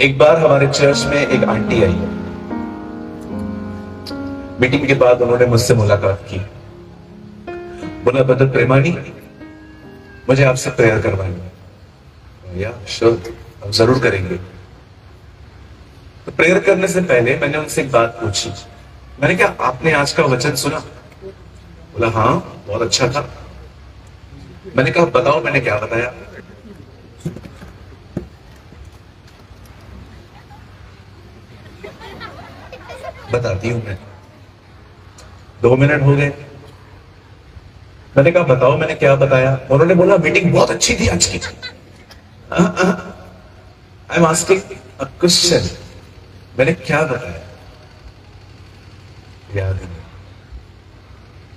एक बार हमारे चर्च में एक आंटी आई। मीटिंग के बाद उन्होंने मुझसे मुलाकात की। बोला, ब्रदर प्रेमानी, मुझे आपसे प्रेयर करवाएंगे। या श्योर, हम जरूर करेंगे। तो प्रेयर करने से पहले मैंने उनसे एक बात पूछी। मैंने कहा, आपने आज का वचन सुना? बोला, हाँ, बहुत अच्छा था। मैंने कहा, बताओ मैंने क्या बताया? बताती हूं मैं। 2 मिनट हो गए। मैंने कहा, बताओ मैंने क्या बताया? उन्होंने बोला, मीटिंग बहुत अच्छी थी आज की। I am asking a question. मैंने क्या बताया? याद नहीं।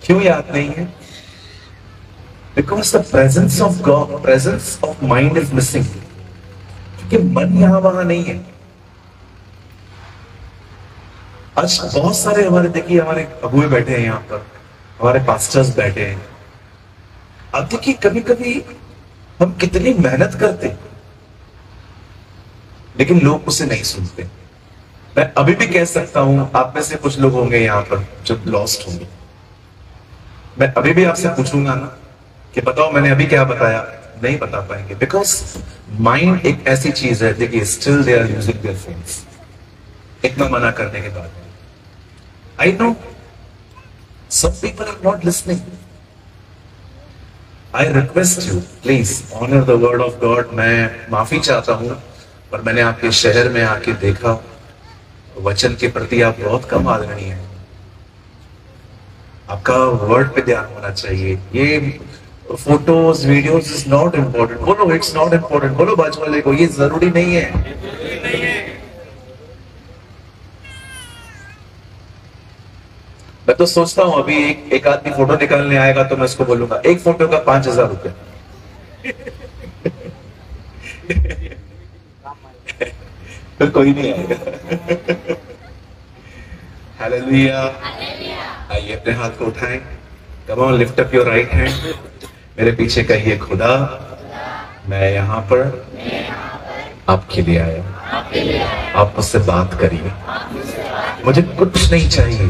क्यों याद नहीं है? Because the presence of God, presence of mind is missing. क्योंकि मन यहां वहां नहीं है। आज बहुत सारे हमारे, देखिए, हमारे अगुए बैठे हैं यहां पर, हमारे पास्टर्स बैठे हैं। अब देखिए, कभी कभी हम कितनी मेहनत करते हैं, लेकिन लोग उसे नहीं सुनते। मैं अभी भी कह सकता हूं, आप में से कुछ लोग होंगे यहां पर जो लॉस्ट होंगे। मैं अभी भी आपसे पूछूंगा ना कि बताओ मैंने अभी क्या बताया, नहीं बता पाएंगे। बिकॉज माइंड एक ऐसी चीज है, देखिए, still they are using their phones. इतना मना करने के बाद, I know some people are not listening. I request you, please honour the word of God. मैं माफी चाहता हूं, पर मैंने आपके शहर में आके देखा, वचन के प्रति आप बहुत कम आदरणीय हैं। आपका वर्ड पे ध्यान होना चाहिए। ये photos videos is not important. बोलो, इट्स नॉट इम्पोर्टेंट। बोलो बाजू वाले को, ये जरूरी नहीं है। मैं तो सोचता हूं अभी एक आदमी फोटो निकालने आएगा तो मैं उसको बोलूंगा, एक फोटो का 5,000 रुपये। फिर कोई नहीं आएगा। हालेलुया। आइए अपने हाथ को उठाएं। Come on, lift up your right hand. मेरे पीछे कहिए, खुदा, मैं यहाँ पर आपके लिए आया। आप मुझसे बात करिए। मुझे कुछ नहीं चाहिए,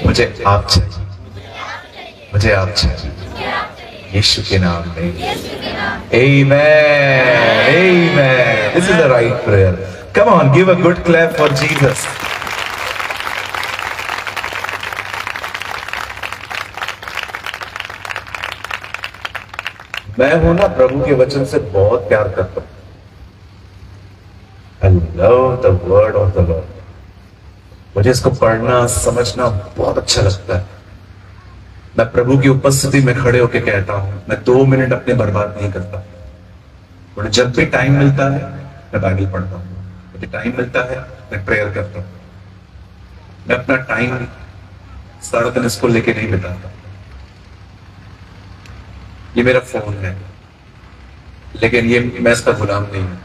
मुझे आप चाहिए। मुझे आप चाहिए, यीशु के नाम में। Amen. Amen. This is the right prayer. Come on, give a good clap for Jesus. मैं हूं ना, प्रभु के वचन से बहुत प्यार करता हूं। I love the word of the Lord. मुझे इसको पढ़ना समझना बहुत अच्छा लगता है। मैं प्रभु की उपस्थिति में खड़े होकर कहता हूं, मैं 2 मिनट अपने बर्बाद नहीं करता। मुझे जब भी टाइम मिलता है मैं बाइबल पढ़ता हूं। मुझे टाइम मिलता है मैं प्रेयर करता हूं। मैं अपना टाइम सारा दिन इसको लेके नहीं बिताता। ये मेरा फोन है, लेकिन ये मैं इसका गुलाम नहीं हूं।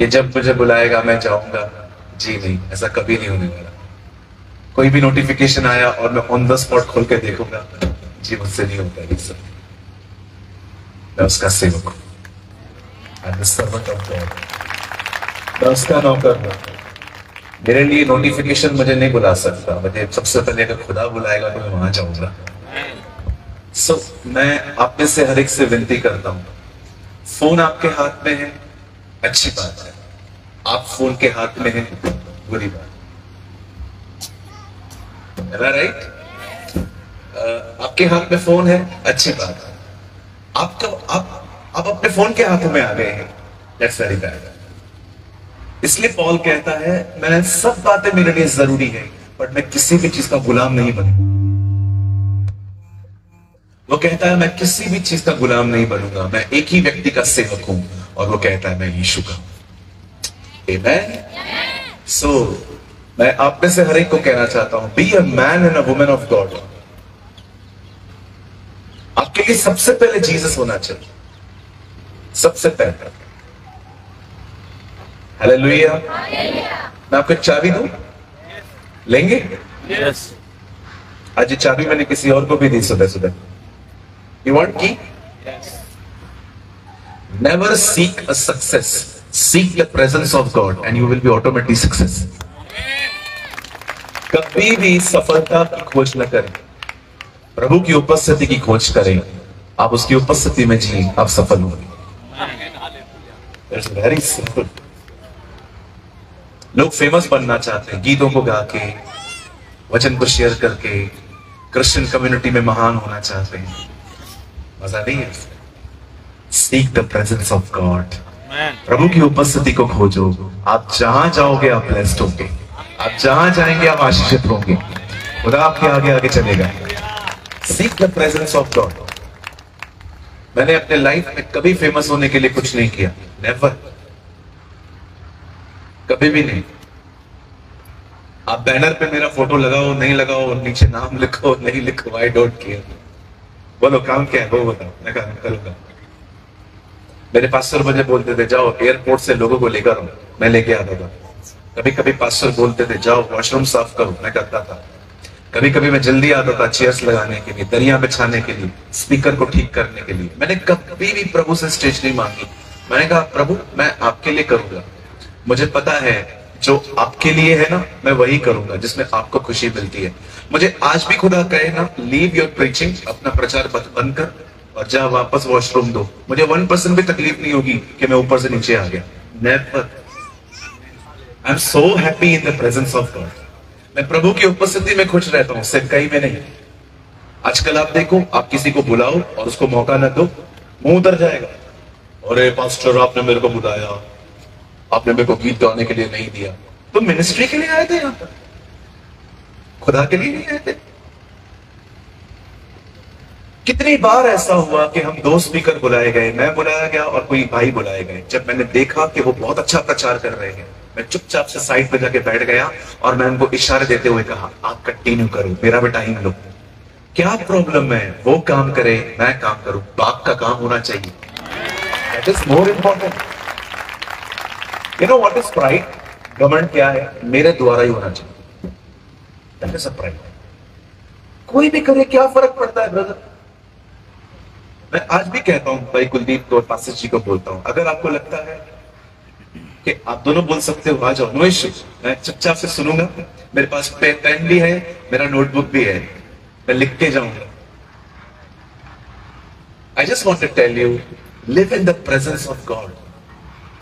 ये जब मुझे बुलाएगा मैं जाऊंगा, जी नहीं, ऐसा कभी नहीं होने वाला। कोई भी नोटिफिकेशन आया और मैं ऑन द स्पॉट खोल के देखूंगा, जी मुझसे नहीं होता ये सब। मैं उसका सेवक हूं, I am the servant of God. मैं उसका नौकर हूं। मेरे लिए नोटिफिकेशन मुझे नहीं बुला सकता। मुझे सबसे पहले अगर खुदा बुलाएगा तो मैं वहां जाऊंगा। मैं आप में से हर एक से विनती करता हूं, फोन आपके हाथ में है, अच्छी बात है। आप फोन के हाथ में है, बुरी बात। राइट? आपके हाथ में फोन है, अच्छी बात है। आप अपने फोन के हाथों में आ गए हैं, दैट्स वेरी बैड। इसलिए पॉल कहता है, मैं सब बातें मेरे लिए जरूरी है, बट मैं किसी भी चीज का गुलाम नहीं बनूंगा। वो कहता है, मैं किसी भी चीज का गुलाम नहीं बनूंगा। मैं एक ही व्यक्ति का सेवक हूं, और वो कहता है, मैं यीशु का। Amen? So, मैं आप में से हर एक को कहना चाहता हूं, be a man and a woman of God. आपके लिए सबसे पहले जीसस होना चाहिए, सबसे पहले। हालेलुया। मैं आपको चाबी दूं, लेंगे? Yes. आज ये चाबी मैंने किसी और को भी दी सुबह सुबह। यू वांट की? Yes. Never seek a success, seek the presence of God and you will be automatically success. कभी भी सफलता की खोज न करें, प्रभु की उपस्थिति की खोज करें। आप उसकी उपस्थिति में जिए, आप सफल होंगे। It's very simple. लोग फेमस बनना चाहते हैं, गीतों को गा के, वचन को शेयर करके, क्रिश्चियन कम्युनिटी में महान होना चाहते हैं। मजा नहीं है। Seek the presence of God, प्रभु की उपस्थिति को खोजो। आप जहां जाओगे आप ब्लेस्ड होंगे, आप जहां जाएंगे आप आशीषित होंगे, खुदा आपके आगे आगे चलेगा। Seek the presence of God. मैंने अपने लाइफ में कभी फेमस होने के लिए कुछ नहीं किया, नेवर, कभी भी नहीं। आप बैनर पे मेरा फोटो लगाओ नहीं लगाओ, नीचे नाम लिखो नहीं लिखो, आई डोंट केयर। बोलो काम क्या है वो बताओ, मैं करूंगा। मेरे पास्टर मुझे बोलते थे जाओ एयरपोर्ट से लोगों को लेकर आओ, मैं लेके आता था। कभी कभी पास्टर बोलते थे जाओ वॉशरूम साफ करो, मैं करता था। कभी कभी मैं जल्दी आता था चेयर्स लगाने के लिए, दरिया बिछाने के लिए, स्पीकर को ठीक करने के लिए। मैंने कभी भी प्रभु से स्टेज नहीं मांगी। मैंने कहा प्रभु मैं आपके लिए करूंगा, मुझे पता है जो आपके लिए है ना मैं वही करूंगा जिसमें आपको खुशी मिलती है। मुझे आज भी खुदा कहे ना लीव योर प्रीचिंग, अपना प्रचार बंद कर और जा वापस वॉशरूम दो, मुझे 1% भी तकलीफ नहीं होगी कि मैं ऊपर से नीचे आ गया। Never. I am so happy in the presence of God. मैं प्रभु की उपस्थिति में खुश रहता हूं, सिर्फ कहीं में नहीं। आजकल आप देखो, आप किसी को बुलाओ और उसको मौका न दो, मुंह उतर जाएगा। अरे पास्टर आपने मेरे को बुलाया, आपने मेरे को गीत गाने के लिए नहीं दिया। तो मिनिस्ट्री के लिए आए थे यहां पर, खुदा के लिए नहीं आए थे। कितनी बार ऐसा हुआ कि हम 2 स्पीकर बुलाए गए, मैं बुलाया गया और कोई भाई बुलाए गए। जब मैंने देखा कि वो बहुत अच्छा प्रचार कर रहे हैं, मैं चुपचाप से साइड पे जाके बैठ गया और मैं उनको इशारे देते हुए कहा आप कंटिन्यू करो, मेरा भी टाइम लो। क्या प्रॉब्लम है, वो काम करे मैं काम करूं, बाप का काम होना चाहिए। That is more important. You know what is pride? Government क्या है, मेरे द्वारा ही होना चाहिए। That is a pride. कोई भी करे क्या फर्क पड़ता है ब्रदर। मैं आज भी कहता हूं भाई कुलदीप को और पास्टर जी को बोलता हूं, अगर आपको लगता है कि आप दोनों बोल सकते हो आ जाओ, नो इश्यू, मैं चुपचाप से सुनूंगा। मेरे पास पेन भी है, मेरा नोटबुक भी है, मैं लिख के जाऊंगा। I just want to tell you, live in the presence of God.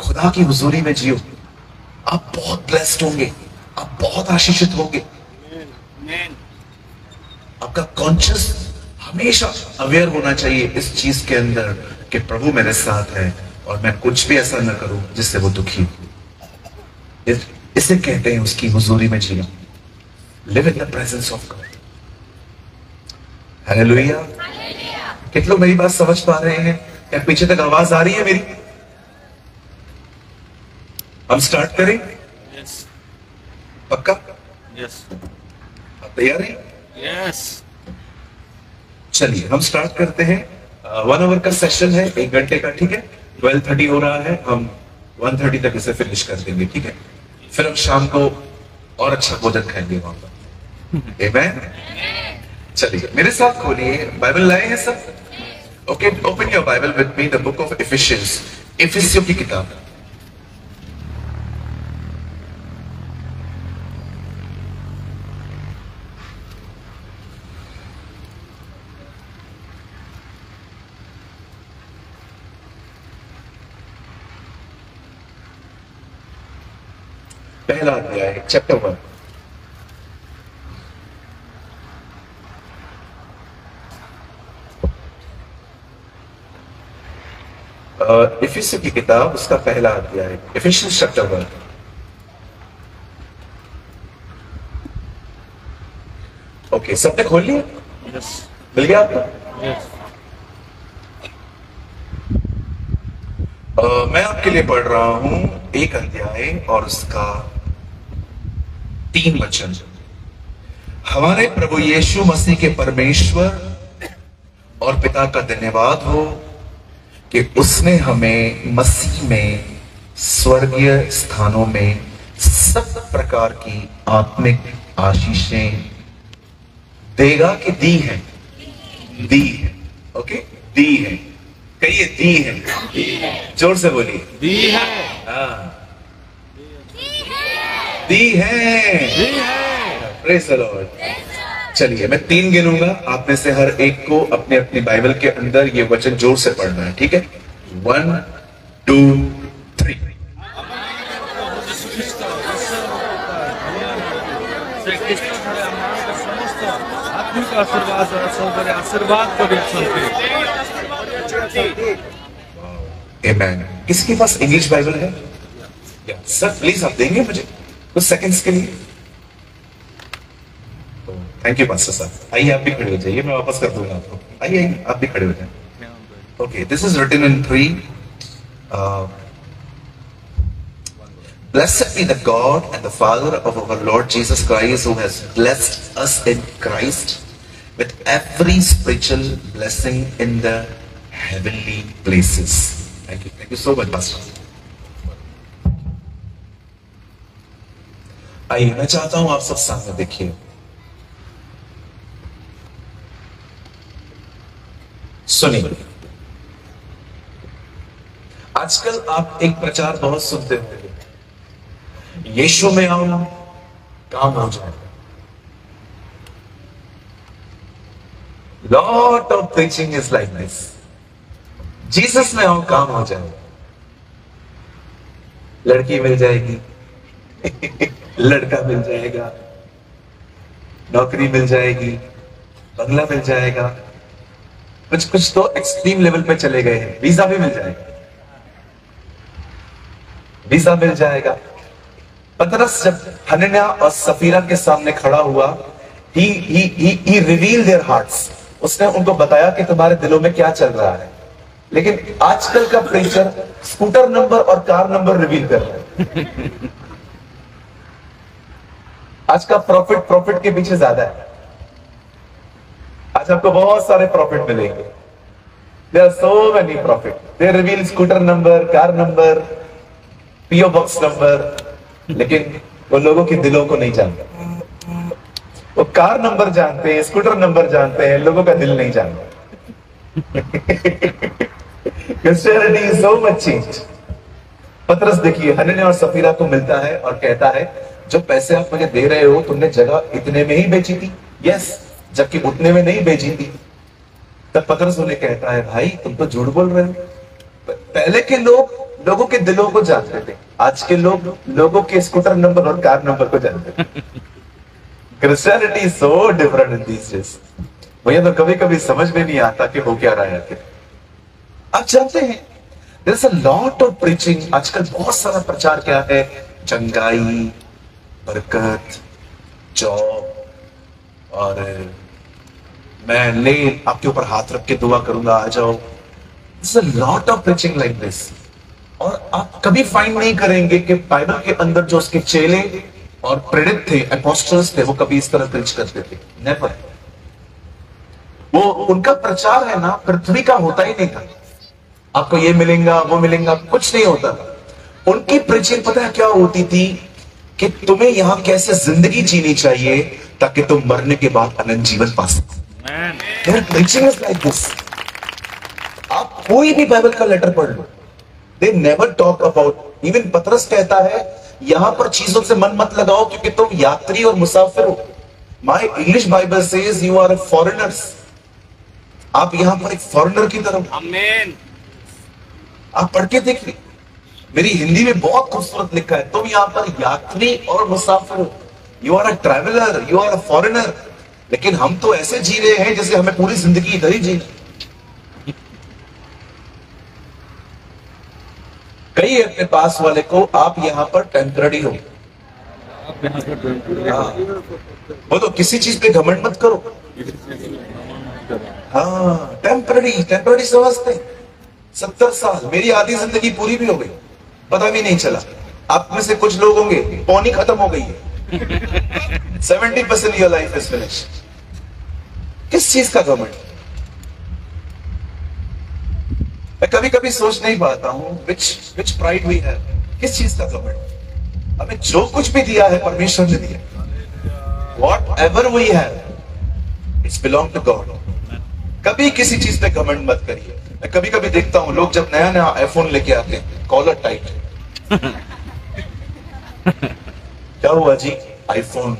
खुदा की हुजूरी में जियो, आप बहुत ब्लेस्ड होंगे, आप बहुत आशीषित होंगे। आपका कॉन्शियस हमेशा अवेयर होना चाहिए इस चीज के अंदर कि प्रभु मेरे साथ है और मैं कुछ भी ऐसा न करूं जिससे वो दुखी हो। इसे कहते हैं उसकी हुजूरी में जीना। Live in the presence of God. Hallelujah. कितने लोग मेरी बात समझ पा रहे हैं? क्या पीछे तक आवाज आ रही है मेरी? हम स्टार्ट करें? Yes. पक्का? Yes. आप तैयार हैं? Yes. चलिए हम स्टार्ट करते हैं। 1 आवर का सेशन है, 1 घंटे का, ठीक है। 12:30 हो रहा है, हम 1:30 तक इसे फिनिश कर देंगे, ठीक है। फिर हम शाम को और अच्छा भोजन खाएंगे वहां पर। आमेन। चलिए मेरे साथ खोलिए, बाइबल लाए हैं सब? Okay, open your Bible with me, the book of Ephesians, इफिसियों की किताब। पहला अध्याय, चैप्टर 1। इफिसियों की किताब, उसका पहला अध्याय, इफिशियंस चैप्टर 1। ओके, सबने खोल लिया? Yes. मिल गया आपको? Yes. मैं आपके लिए पढ़ रहा हूं 1 अध्याय और उसका 3 वचन। हमारे प्रभु यीशु मसीह के परमेश्वर और पिता का धन्यवाद हो कि उसने हमें मसीह में स्वर्गीय स्थानों में सब प्रकार की आत्मिक आशीषें देगा कि दी है, दी है, ओके, दी है। कहिए दी है, जोर से बोलिए। दी है, हाँ, दी है। Praise the Lord. चलिए मैं 3 गिनूंगा, आप में से हर एक को अपने अपनी बाइबल के अंदर ये वचन जोर से पढ़ना है, ठीक है? 1 2 3। आमेन। किसके पास इंग्लिश बाइबल है? सर प्लीज आप देंगे मुझे कुछ सेकंड्स के लिए? थैंक यू पास्टर साहब। आइए आप भी खड़े हो जाइए, मैं वापस कर दूंगा आपको। आइए आइए आप भी खड़े हो जाए। Okay, this is written in 3। Blessed be the God and the Father of our Lord Jesus Christ, who has blessed us in Christ with every spiritual blessing in the heavenly places. Thank you so much, Pastor. आइए मैं चाहता हूं आप सब सामने देखिए। सुनिए, आजकल आप एक प्रचार बहुत सुनते होंगे, यीशु में आओ काम हो जाए। Lot of preaching is like this, Jesus में आओ काम हो जाए। लड़की मिल जाएगी, लड़का मिल जाएगा, नौकरी मिल जाएगी, बंगला मिल जाएगा, कुछ तो एक्सट्रीम लेवल पे चले गए हैं, वीजा भी मिल जाएगा, वीजा मिल जाएगा। पतरस जब हनन्याह और सफीरा के सामने खड़ा हुआ, he revealed their hearts, उसने उनको बताया कि तुम्हारे दिलों में क्या चल रहा है। लेकिन आजकल का प्रीचर स्कूटर नंबर और कार नंबर रिवील कर रहा है। आज का प्रॉफिट के पीछे ज्यादा है। आज आपको बहुत सारे प्रॉफिट मिलेंगे। There are so many profit. They reveal scooter number, car number, PO box number, लेकिन वो लोगों के दिलों को नहीं जानते। वो कार नंबर जानते हैं, स्कूटर नंबर जानते हैं, लोगों का दिल नहीं जानते। Christianity is so much changed. पतरस देखिए हनन्याह और सफीरा को मिलता है और कहता है, जो पैसे आप मुझे दे रहे हो तुमने जगह इतने में ही बेची थी? यस, जबकि उतने में नहीं बेची थी। तब पतरस उन्हें कहता है, भाई तुम तो झूठ बोल रहे हो। पहले के लोग लोगों के दिलों को जानते थे, आज के लोग लोगों के स्कूटर नंबर और कार नंबर को जानते थे। Christianity is so different in these days. मुझे तो कभी कभी समझ में नहीं आता कि हो क्या रहा है आखिर। आप जानते हैं there is a lot of preaching. आजकल बहुत सारा प्रचार क्या है, चंगाई, बरकत, जॉब, और मैं ले आपके ऊपर हाथ रख के दुआ करूंगा, आ जाओ। There's a lot of preaching like this. और आप कभी फाइंड नहीं करेंगे कि बाइबल के अंदर जो उसके चेले और प्रेरित थे, अपोस्टल्स थे, वो कभी इस तरह प्रीच करते थे। नेवर। वो उनका प्रचार है ना पृथ्वी का होता ही नहीं था। आपको ये मिलेगा वो मिलेगा, कुछ नहीं होता था। उनकी प्रीचिंग पता है क्या होती थी कि तुम्हें यहां कैसे जिंदगी जीनी चाहिए ताकि तुम मरने के बाद अनंत जीवन पा सको। Preaching is like this. आप कोई भी बाइबल का लेटर पढ़ लो, they never talk about, even पतरस कहता है यहां पर चीजों से मन मत लगाओ क्योंकि तुम यात्री और मुसाफिर हो। My English Bible says you are a foreigners. आप यहां पर एक फॉरेनर की तरह। आमीन। आप पढ़ के देखिए, मेरी हिंदी में बहुत खूबसूरत लिखा है, तुम यहां पर यात्री और मुसाफिर हो। You are a traveller, you are a foreigner. लेकिन हम तो ऐसे जी रहे हैं जैसे हमें पूरी जिंदगी इधर ही जीना। कई अपने पास वाले को आप यहां पर टेम्पररी हो। वो तो किसी चीज पे घमंड मत करो। हाँ, टेम्पररी समझते। 70 साल, मेरी आधी जिंदगी पूरी भी हो गई, पता भी नहीं चला। आप में से कुछ लोग होंगे पौनी खत्म हो गई है। 70% योर लाइफ इज फिनिश्ड। किस चीज का घमंड? मैं कभी कभी सोच नहीं पाता हूं विच प्राइड वी हैव। किस चीज का घमंड? हमें जो कुछ भी दिया है परमेश्वर ने दिया। Whatever we have it's belong to God. कभी किसी चीज पे घमंड मत करिए। मैं कभी कभी देखता हूं लोग जब नया नया आईफोन लेके आते हैं, कॉलर टाइट। क्या हुआ जी? आईफोन।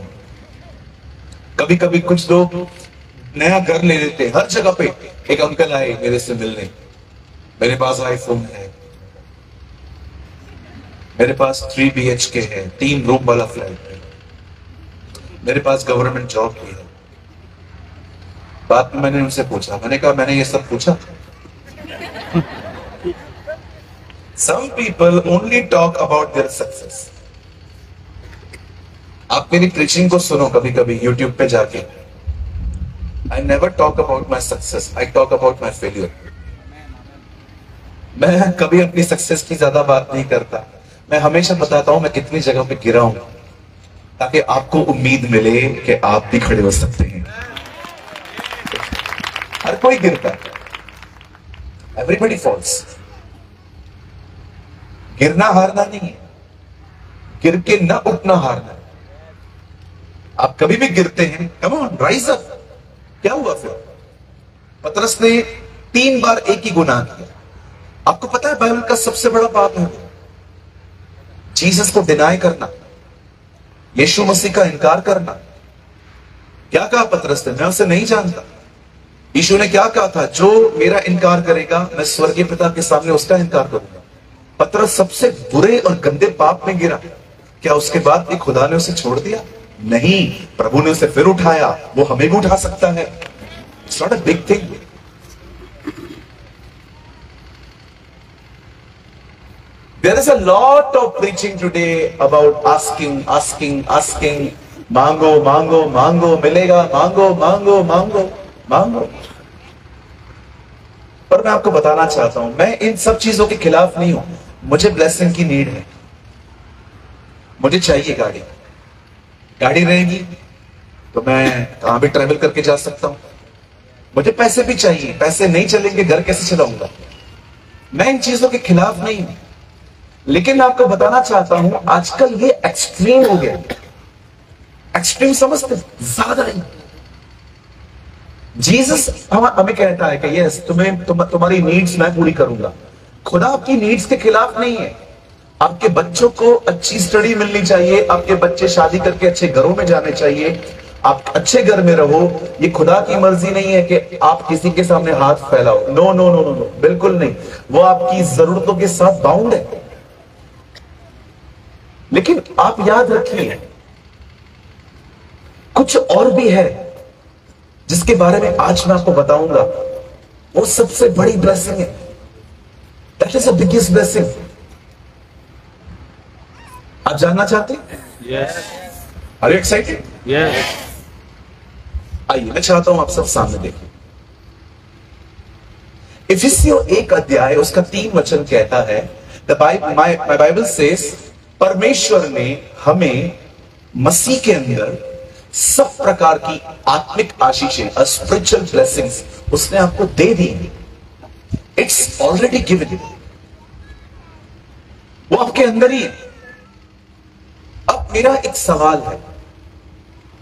कभी कभी कुछ लोग नया घर ले लेते हैं, हर जगह पे एक अंकल आए मेरे से मिलने, मेरे पास आईफोन है, मेरे पास 3 BHK है, 3 रूम वाला फ्लैट है, मेरे पास गवर्नमेंट जॉब भी है। बात में मैंने उनसे पूछा, मैंने कहा मैंने ये सब पूछा? Some people only talk about their success. आप मेरी प्रीचिंग को सुनो कभी कभी यूट्यूब पे जाके। I never talk about my success, I talk about my failure. मैं कभी अपनी सक्सेस की ज्यादा बात नहीं करता, मैं हमेशा बताता हूं मैं कितनी जगह पे गिरा हूं, ताकि आपको उम्मीद मिले कि आप भी खड़े हो सकते हैं। हर कोई गिरता है, एवरीबडी फॉल्स। गिरना हारना नहीं है, गिर के ना उठना हारना। आप कभी भी गिरते हैं, कम ऑन राइज अप। क्या हुआ फिर? पतरस ने 3 बार एक ही गुनाह किया। आपको पता है बाइबल का सबसे बड़ा पाप है जीसस को डिनाई करना, यीशु मसीह का इनकार करना। क्या कहा पतरस ने? मैं उसे नहीं जानता। यीशु ने क्या कहा था? जो मेरा इनकार करेगा मैं स्वर्गीय पिता के सामने उसका इनकार करूंगा। पतरस सबसे बुरे और गंदे पाप में गिरा। क्या उसके बाद भी खुदा ने उसे छोड़ दिया? नहीं, प्रभु ने उसे फिर उठाया। वो हमें भी उठा सकता है। It's not a big thing. There is a lot of preaching today about asking. मांगो मांगो मांगो मिलेगा, मांगो मांगो मांगो मांगो। पर मैं आपको बताना चाहता हूं, मैं इन सब चीजों के खिलाफ नहीं हूं। मुझे ब्लेसिंग की नीड है, मुझे चाहिए गाड़ी। गाड़ी रहेगी तो मैं कहां भी ट्रैवल करके जा सकता हूं। मुझे पैसे भी चाहिए, पैसे नहीं चलेंगे घर कैसे चलाऊंगा? मैं इन चीजों के खिलाफ नहीं हूं, लेकिन मैं आपको बताना चाहता हूं आजकल ये एक्सट्रीम हो गया। एक्सट्रीम समझते? ज्यादा नहीं। जीसस हमें कहता है कि यस तुम्हारी नीड्स मैं पूरी करूंगा। खुदा आपकी नीड्स के खिलाफ नहीं है। आपके बच्चों को अच्छी स्टडी मिलनी चाहिए, आपके बच्चे शादी करके अच्छे घरों में जाने चाहिए, आप अच्छे घर में रहो। ये खुदा की मर्जी नहीं है कि आप किसी के सामने हाथ फैलाओ। No no no no no, बिल्कुल नहीं। वो आपकी जरूरतों के साथ बाउंड है। लेकिन आप याद रखिए कुछ और भी है जिसके बारे में आज मैं आपको बताऊंगा। वो सबसे बड़ी ब्लेसिंग है। That is the biggest blessing. आप जानना चाहते हैं? Yes. Are you excited? Yes. आइए मैं चाहता हूं आप सब सामने देखिए। इफिसियों 1 अध्याय उसका 3 वचन कहता है, माय बाइबल सेज, परमेश्वर ने हमें मसीह के अंदर सब प्रकार की आत्मिक आशीषें, स्पिरिचुअल ब्लेसिंग्स उसने आपको दे दी। It's already given. वो आपके अंदर ही है। अब मेरा एक सवाल है,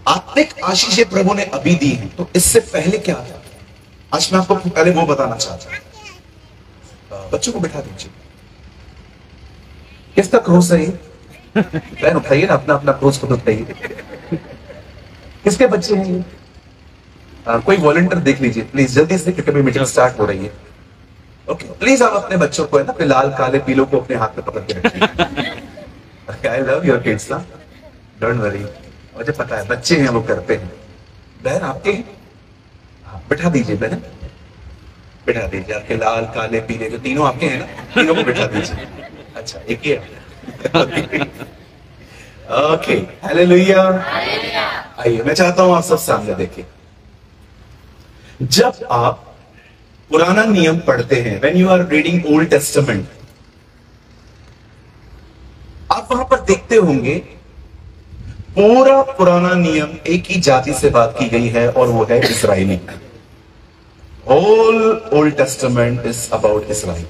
आत्मिक आशीषें प्रभु ने अभी दी हैं, तो इससे पहले क्या था? आज मैं आपको पहले वो बताना चाहता हूं। बच्चों को बिठा दीजिए। किसका क्रूज है? बहन उठाइए ना, अपना अपना क्रूज खुद उठाइए। किसके बच्चे हैं ये? कोई वॉलंटियर देख लीजिए प्लीज, जल्दी से, क्योंकि मीटिंग स्टार्ट हो रही है। ओके, प्लीज आप अपने बच्चों को है ना, अपने लाल काले पीलों को अपने हाथ में पकड़ के रखिए। आई लव योर किड्स ना, डोंट वरी। मुझे पता है बच्चे हैं वो करते हैं। बहन आपके हैं? बिठा दीजिए बहन, बिठा दीजिए। आपके लाल काले पीले जो तीनों आपके हैं ना, तीनों को बिठा दीजिए। अच्छा, एक ही है। Okay, hallelujah. आइए मैं चाहता हूं आप सब सामने देखिए। जब आप पुराना नियम पढ़ते हैं, when you are reading Old Testament, आप वहां पर देखते होंगे पूरा पुराना नियम एक ही जाति से बात की गई है, और वो है इस्राएली। Whole Old Testament is about Israel.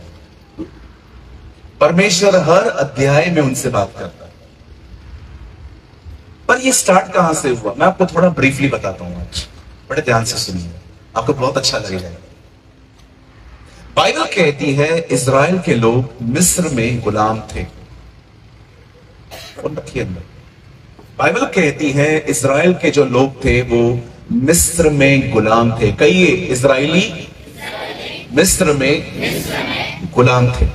परमेश्वर हर अध्याय में उनसे बात करता है। पर ये स्टार्ट कहां से हुआ, मैं आपको थोड़ा ब्रीफली बताता हूं आज। बड़े ध्यान से सुनिए, आपको बहुत अच्छा लगेगा। बाइबल कहती है इज़राइल के लोग मिस्र में गुलाम थे। बाइबल कहती है इज़राइल के जो लोग थे वो मिस्र में गुलाम थे। कहिए, इज़राइली मिस्र में गुलाम थे।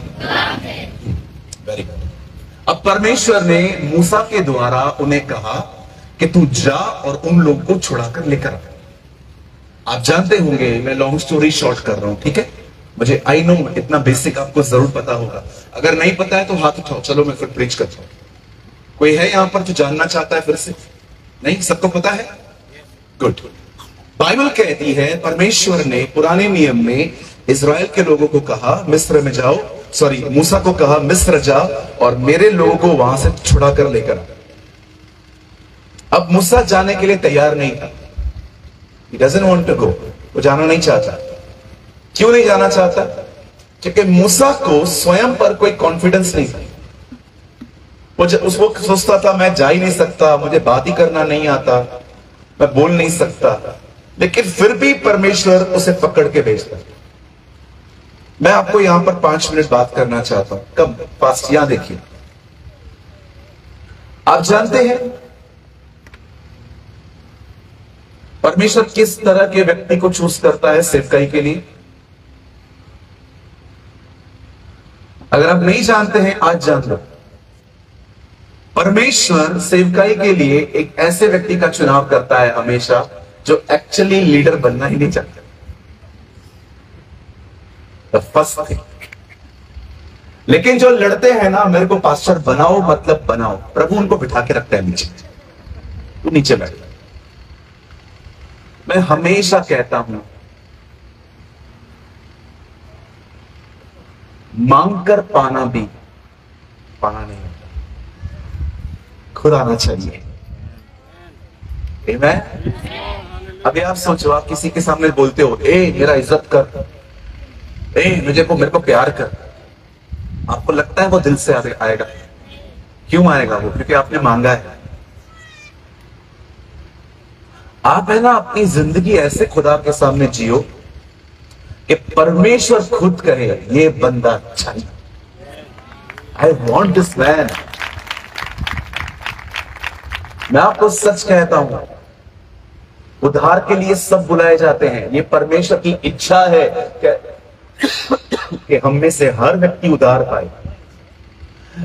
Very good. अब परमेश्वर ने मूसा के द्वारा उन्हें कहा कि तू जा और उन लोगों को छुड़ाकर लेकर आ। आप जानते होंगे, मैं लॉन्ग स्टोरी शॉर्ट कर रहा हूं, ठीक है? मुझे आई नो इतना बेसिक आपको जरूर पता होगा। अगर नहीं पता है तो हाथ उठाओ, चलो मैं फिर प्रीच करता हूं। कोई है यहां पर जो जानना चाहता है फिर से? नहीं, सबको पता है? गुड। बाइबल कहती है परमेश्वर ने पुराने नियम में इज़राइल के लोगों को कहा मिस्र में जाओ, सॉरी मूसा को कहा मिस्र जा और मेरे लोगों को वहां से छुड़ा कर लेकर आ। अब मूसा जाने के लिए तैयार नहीं था। He doesn't want to go। वो जाना नहीं चाहता। क्यों नहीं जाना चाहता? क्योंकि मूसा को स्वयं पर कोई कॉन्फिडेंस नहीं था। वो उसको सोचता था मैं जा ही नहीं सकता, मुझे बात ही करना नहीं आता, मैं बोल नहीं सकता। लेकिन फिर भी परमेश्वर उसे पकड़ के भेजता। मैं आपको यहां पर 5 मिनट बात करना चाहता हूं। कब? फास्ट। यहां देखिए, आप जानते हैं परमेश्वर किस तरह के व्यक्ति को चूज करता है सेवकाई के लिए? अगर आप नहीं जानते हैं, आज जान लो। परमेश्वर सेवकाई के लिए एक ऐसे व्यक्ति का चुनाव करता है हमेशा जो एक्चुअली लीडर बनना ही नहीं चाहता। First thing. लेकिन जो लड़ते हैं ना, मेरे को पास्टर बनाओ मतलब बनाओ, प्रभु उनको बिठा के रखता है नीचे। तू नीचे बैठ। मैं हमेशा कहता हूं मांगकर पाना भी पाना नहीं होता, खुद आना चाहिए। आमीन। अभी आप सोचो, आप किसी के सामने बोलते हो ए मेरा इज्जत कर, ए मेरे को प्यार कर, आपको लगता है वो दिल से आएगा? क्यों आएगा वो? क्योंकि आपने मांगा है। आप है ना अपनी जिंदगी ऐसे खुदा के सामने जियो कि परमेश्वर खुद कहे ये बंदा अच्छा है। I want this man. मैं आपको सच कहता हूं, उद्धार के लिए सब बुलाए जाते हैं। ये परमेश्वर की इच्छा है कि हम में से हर व्यक्ति उद्धार पाए।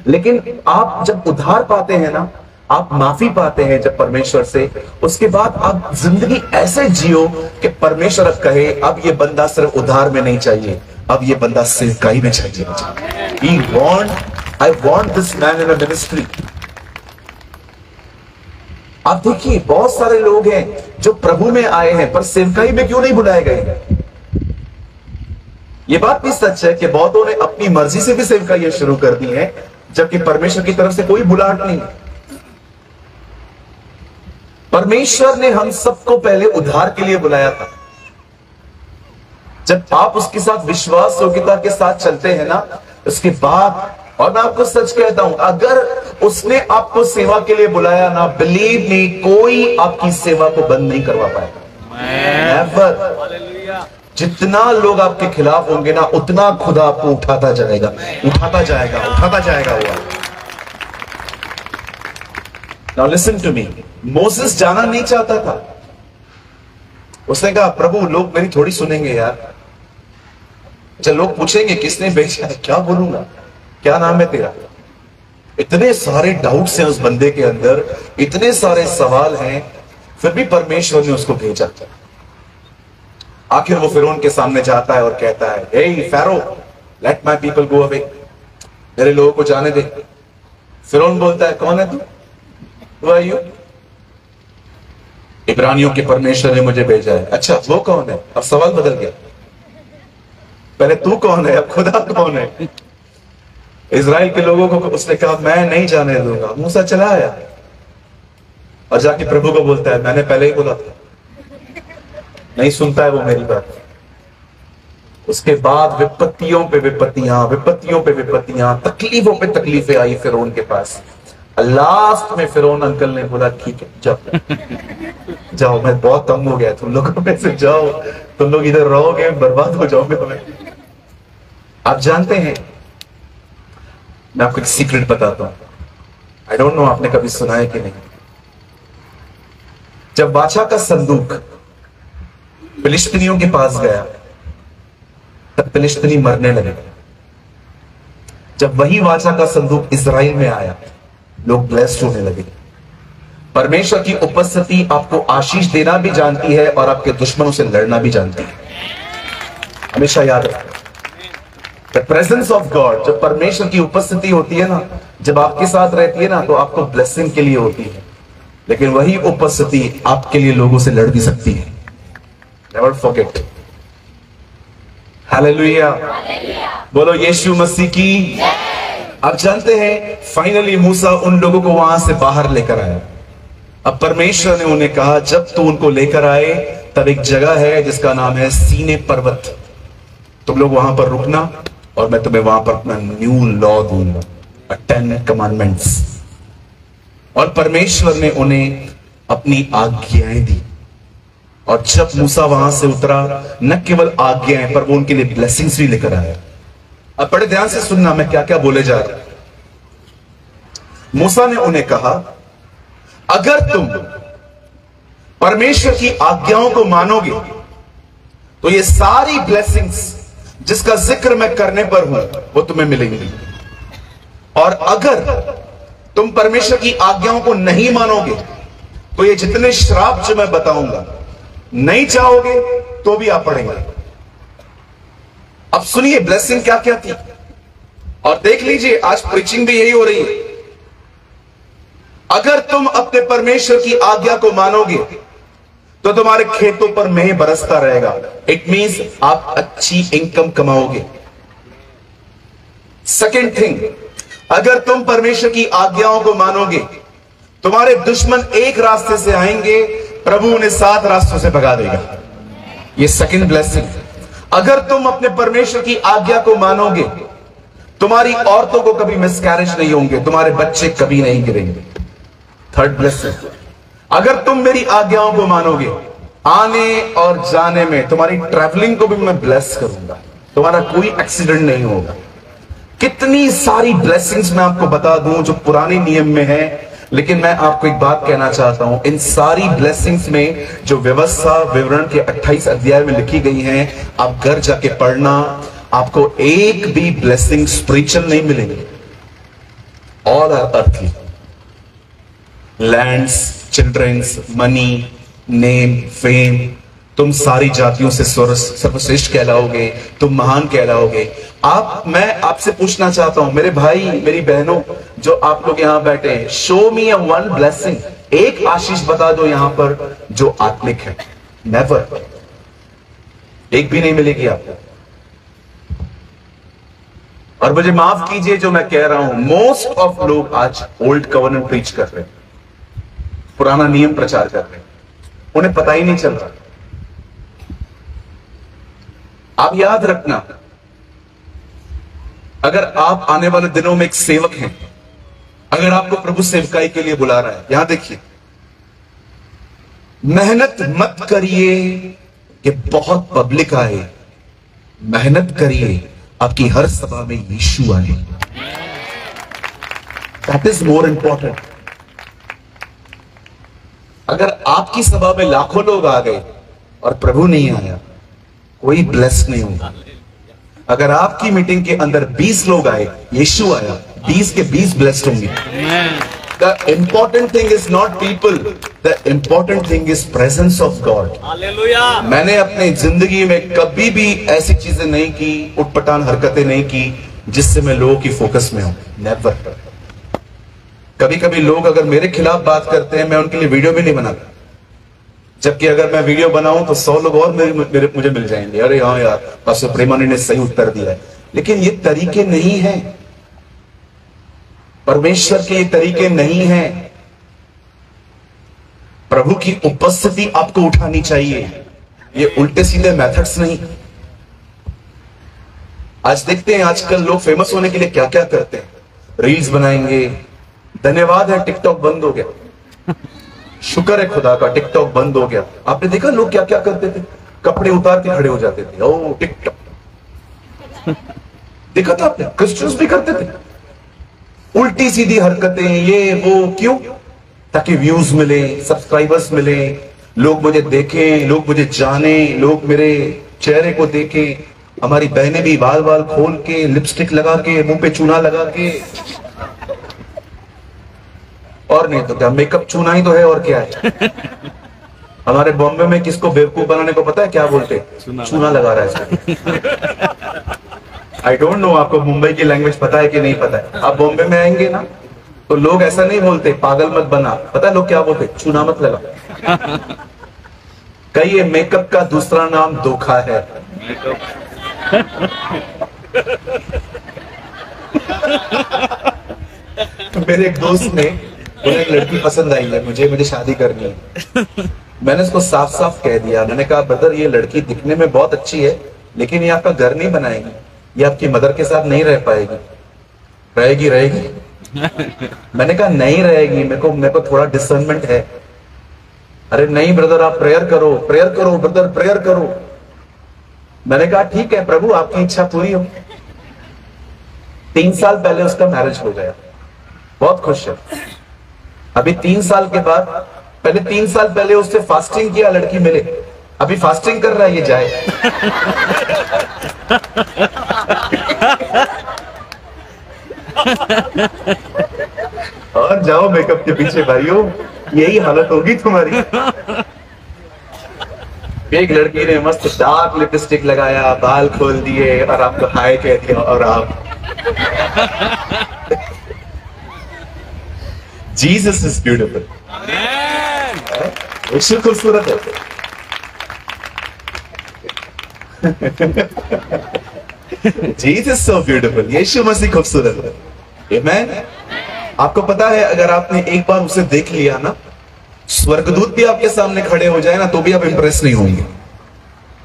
लेकिन आप जब उद्धार पाते हैं ना, आप माफी पाते हैं जब परमेश्वर से, उसके बाद आप जिंदगी ऐसे जियो कि परमेश्वर अब कहे अब ये बंदा सिर्फ उद्धार में नहीं चाहिए, अब ये बंदा सेवकाई में चाहिए। I want this man in a ministry। आप देखिए, बहुत सारे लोग हैं जो प्रभु में आए हैं पर सेवकाई में क्यों नहीं बुलाए गए? ये बात भी सच है कि बहुतों ने अपनी मर्जी से भी सेवकाई शुरू कर दी है, जबकि परमेश्वर की तरफ से कोई बुलाहट नहीं है। परमेश्वर ने हम सबको पहले उद्धार के लिए बुलाया था। जब आप उसके साथ विश्वास योग्यता के साथ चलते हैं ना, उसके बाद, और मैं आपको सच कहता हूं, अगर उसने आपको सेवा के लिए बुलाया ना, बिलीव मी, कोई आपकी सेवा को बंद नहीं करवा पाएगा। नेवर। जितना लोग आपके खिलाफ होंगे ना, उतना खुदा आपको उठाता जाएगा, उठाता जाएगा, उठाता जाएगा। Now listen to me. Moses जाना नहीं चाहता था। उसने कहा प्रभु लोग मेरी थोड़ी सुनेंगे यार, जब लोग पूछेंगे किसने भेजा है, क्या बोलूंगा, क्या नाम है तेरा? इतने सारे डाउट्स हैं उस बंदे के अंदर, इतने सारे सवाल हैं, फिर भी परमेश्वर ने उसको भेजा। आखिर वो फिरौन के सामने जाता है और कहता है हे Pharaoh, let my people go away, मेरे लोगों को जाने दे। फिरौन बोलता है कौन है तू? Who are you? इब्रानियों के परमेश्वर ने मुझे भेजा है। अच्छा वो कौन है? अब सवाल बदल गया, पहले तू कौन है, अब खुदा कौन है? इजराइल के लोगों को उसने कहा मैं नहीं जाने दूंगा। मूसा चला आया और जाके प्रभु को बोलता है मैंने पहले ही बोला था। नहीं सुनता है वो मेरी बात। उसके बाद विपत्तियों पे विपत्तियां, विपत्तियों पे विपत्तियां, तकलीफों पे तकलीफें आई फिरौन के पास। लास्ट में फिरौन अंकल ने बोला ठीक है जाओ, जाओ, मैं बहुत तंग हो गया तुम लोगों में से, जाओ, तुम लोग इधर रहोगे बर्बाद हो जाओगे। आप जानते हैं, मैं आपको एक सीक्रेट बताता हूं, आई डोंट नो आपने कभी सुना है कि नहीं। जब वाचा का संदूक फिलिस्तीनियों के पास गया तब फिलिस्तीनी मरने लगे। जब वही वाचा का संदूक इजराइल में आया, लोग ब्लेस्ड होने लगे। परमेश्वर की उपस्थिति आपको आशीष देना भी जानती है और आपके दुश्मनों से लड़ना भी जानती है। हमेशा याद रखना, द प्रेजेंस ऑफ गॉड, जब परमेश्वर की उपस्थिति होती है ना, जब आपके साथ रहती है ना, तो आपको ब्लेसिंग के लिए होती है, लेकिन वही उपस्थिति आपके लिए लोगों से लड़ भी सकती है। Never forget. हालेलुया, बोलो यीशु मसीह की। आप जानते हैं, फाइनली मूसा उन लोगों को वहां से बाहर लेकर आया। अब परमेश्वर ने उन्हें कहा, जब तू उनको लेकर आए तब एक जगह है जिसका नाम है सीने पर्वत, तुम लोग वहां पर रुकना और मैं तुम्हें वहां पर अपना न्यू लॉ दूंगा, 10 कमांडमेंट्स। और परमेश्वर ने उन्हें अपनी आज्ञाएं दी। और जब मूसा वहां से उतरा, न केवल आज्ञाएं पर वो उनके लिए ब्लेसिंग्स भी लेकर आया। अब बड़े ध्यान से सुनना मैं क्या क्या बोले जा रहा हूं। मूसा ने उन्हें कहा, अगर तुम परमेश्वर की आज्ञाओं को मानोगे तो ये सारी ब्लेसिंग्स जिसका जिक्र मैं करने पर हूं वो तुम्हें मिलेंगी। और अगर तुम परमेश्वर की आज्ञाओं को नहीं मानोगे तो ये जितने श्राप जो मैं बताऊंगा, नहीं चाहोगे तो भी आप पढ़ेंगे। अब सुनिए ब्लेसिंग क्या क्या थी, और देख लीजिए आज प्रीचिंग भी यही हो रही है। अगर तुम अपने परमेश्वर की आज्ञा को मानोगे तो तुम्हारे खेतों पर मेह बरसता रहेगा। इट मींस आप अच्छी इनकम कमाओगे। सेकेंड थिंग, अगर तुम परमेश्वर की आज्ञाओं को मानोगे, तुम्हारे दुश्मन एक रास्ते से आएंगे, प्रभु उन्हें 7 रास्तों से भगा देगा। ये सेकेंड ब्लेसिंग। अगर तुम अपने परमेश्वर की आज्ञा को मानोगे, तुम्हारी औरतों को कभी मिसकैरेज नहीं होंगे, तुम्हारे बच्चे कभी नहीं गिरेंगे। थर्ड ब्लेसिंग, अगर तुम मेरी आज्ञाओं को मानोगे, आने और जाने में तुम्हारी ट्रैवलिंग को भी मैं ब्लेस करूंगा, तुम्हारा कोई एक्सीडेंट नहीं होगा। कितनी सारी ब्लेसिंग्स मैं आपको बता दूं जो पुराने नियम में है, लेकिन मैं आपको एक बात कहना चाहता हूं, इन सारी ब्लेसिंग्स में जो व्यवस्था विवरण के 28 अध्याय में लिखी गई हैं, आप घर जाके पढ़ना, आपको एक भी ब्लेसिंग स्पिरिचुअल नहीं मिलेगी। All are earthly. Lands, childrens, money, name, fame, तुम सारी जातियों से सर्वश्रेष्ठ कहलाओगे, तुम महान कहलाओगे। मैं आपसे पूछना चाहता हूं, मेरे भाई मेरी बहनों जो आप लोग यहां बैठे हैं, show me a one blessing, एक आशीष बता दो यहां पर जो आत्मिक है। नेवर, एक भी नहीं मिलेगी आपको। और मुझे माफ कीजिए जो मैं कह रहा हूं, मोस्ट ऑफ लोग आज ओल्ड कवर्नेंट प्रीच कर रहे हैं, पुराना नियम प्रचार कर रहे हैं, उन्हें पता ही नहीं चल रहा। आप याद रखना, अगर आप आने वाले दिनों में एक सेवक हैं, अगर आपको प्रभु सेवकाई के लिए बुला रहा है, यहां देखिए, मेहनत मत करिए कि बहुत पब्लिक आए, मेहनत करिए आपकी हर सभा में यीशु आए। That is more important. अगर आपकी सभा में लाखों लोग आ गए और प्रभु नहीं आया, कोई ब्लेस नहीं होगा। अगर आपकी मीटिंग के अंदर 20 लोग आए, यीशु आया, 20 के 20 ब्लेस्ड होंगे। The important thing is not people, the important thing is presence of God. मैंने अपनी जिंदगी में कभी भी ऐसी चीजें नहीं की, उटपटांग हरकतें नहीं की जिससे मैं लोगों की फोकस में हूं। नेवर। कभी कभी लोग अगर मेरे खिलाफ बात करते हैं, मैं उनके लिए वीडियो भी नहीं बनाता, जबकि अगर मैं वीडियो बनाऊं तो 100 लोग और मुझे मिल जाएंगे, अरे हाँ यार पास्टर प्रेमानंद ने सही उत्तर दिया है। लेकिन ये तरीके नहीं हैं, परमेश्वर के ये तरीके नहीं हैं। प्रभु की उपस्थिति आपको उठानी चाहिए, ये उल्टे सीधे मेथड्स नहीं। आज देखते हैं आजकल लोग फेमस होने के लिए क्या क्या करते हैं, रील्स बनाएंगे। धन्यवाद है टिकटॉक बंद हो गया, शुक्र है खुदा का टिकटॉक बंद हो गया। आपने देखा लोग क्या क्या करते थे, कपड़े उतार के खड़े हो जाते थे, ओ टिकटॉक। देखा था आपने, क्रिश्चियंस भी करते थे उल्टी सीधी हरकतें, ये वो, क्यों? ताकि व्यूज मिले, सब्सक्राइबर्स मिले, लोग मुझे देखें, लोग मुझे जाने, लोग मेरे चेहरे को देखें। हमारी बहनें भी बाल बाल खोल के, लिपस्टिक लगा के, मुंह पे चूना लगा के, और नहीं तो क्या, मेकअप चूना ही तो है, और क्या है। हमारे बॉम्बे में किसको बेवकूफ बनाने को पता है क्या बोलते? चूना लगा रहा है। आई डोंट नो आपको मुंबई की लैंग्वेज पता है कि नहीं पता है। आप बॉम्बे में आएंगे ना तो लोग ऐसा नहीं बोलते पागल मत बना, पता है लोग क्या बोलते? चूना मत लगा। कई ये मेकअप का दूसरा नाम धोखा है। मेरे एक दोस्त ने, उन्हें एक लड़की पसंद आई है, मुझे शादी करनी है। मैंने उसको साफ साफ कह दिया, मैंने कहा ब्रदर ये लड़की दिखने में बहुत अच्छी है, लेकिन ये आपका घर नहीं बनाएगी, ये आपकी मदर के साथ नहीं रह पाएगी। रहेगी? मैंने कहा नहीं रहेगी, मेरे को थोड़ा डिसर्नमेंट है। अरे नहीं ब्रदर, आप प्रेयर करो ब्रदर, प्रेयर करो। मैंने कहा ठीक है प्रभु, आपकी इच्छा पूरी हो। 3 साल पहले उसका मैरिज हो गया, बहुत खुश है। अभी 3 साल के बाद, पहले 3 साल पहले उससे फास्टिंग किया, लड़की मिले, अभी फास्टिंग कर रहा है, ये जाए। और जाओ मेकअप के पीछे भाइयों, यही हालत होगी तुम्हारी। एक लड़की ने मस्त डार्क लिपस्टिक लगाया, बाल खोल दिए और आपको हाय कह दिया, और आप जीसस इज ब्यूटीफुल। यीशु खूबसूरत है। जीसस सो ब्यूटीफुल, यीशु मसीह खूबसूरत है। आमेन। आपको पता है अगर आपने एक बार उसे देख लिया ना, स्वर्गदूत भी आपके सामने खड़े हो जाए ना तो भी आप इंप्रेस नहीं होंगे,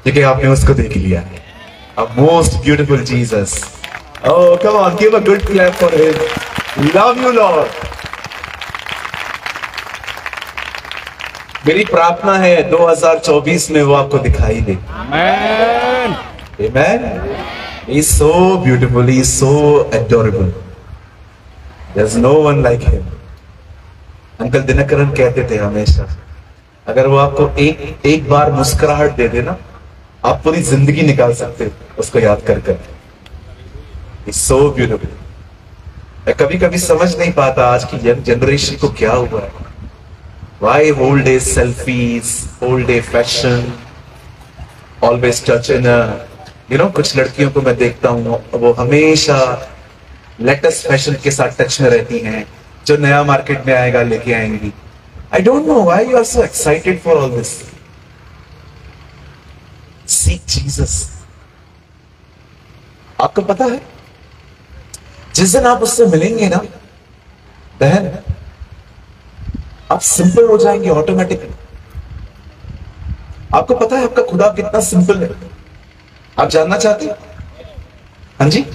क्योंकि आपने उसको देख लिया। A most beautiful Jesus. Oh, come on, give a good clap for him. Love you, Lord. मेरी प्रार्थना है 2024 में वो आपको दिखाई दे। Amen. Amen. He is so beautiful. He is so adorable. There's no one like him. Uncle Dhinakaran कहते थे हमेशा, अगर वो आपको एक बार मुस्कुराहट दे देना, आप पूरी जिंदगी निकाल सकते हो उसको याद कर कर। He's so beautiful. मैं कभी कभी समझ नहीं पाता आज की जनरेशन को क्या हुआ है। Why whole day selfies, whole day fashion, always touch in a, कुछ लड़कियों को मैं देखता हूँ वो हमेशा लेटेस्ट फैशन के साथ टच में रहती हैं, जो नया मार्केट में आएगा लेके आएंगी। I don't know why you are so excited for all this. Seek Jesus. आपको पता है जिस दिन आप उससे मिलेंगे ना बहन, आप सिंपल हो जाएंगे ऑटोमेटिकली। आपको पता है आपका खुदा कितना सिंपल है, आप जानना चाहते हैं? हाँ जी।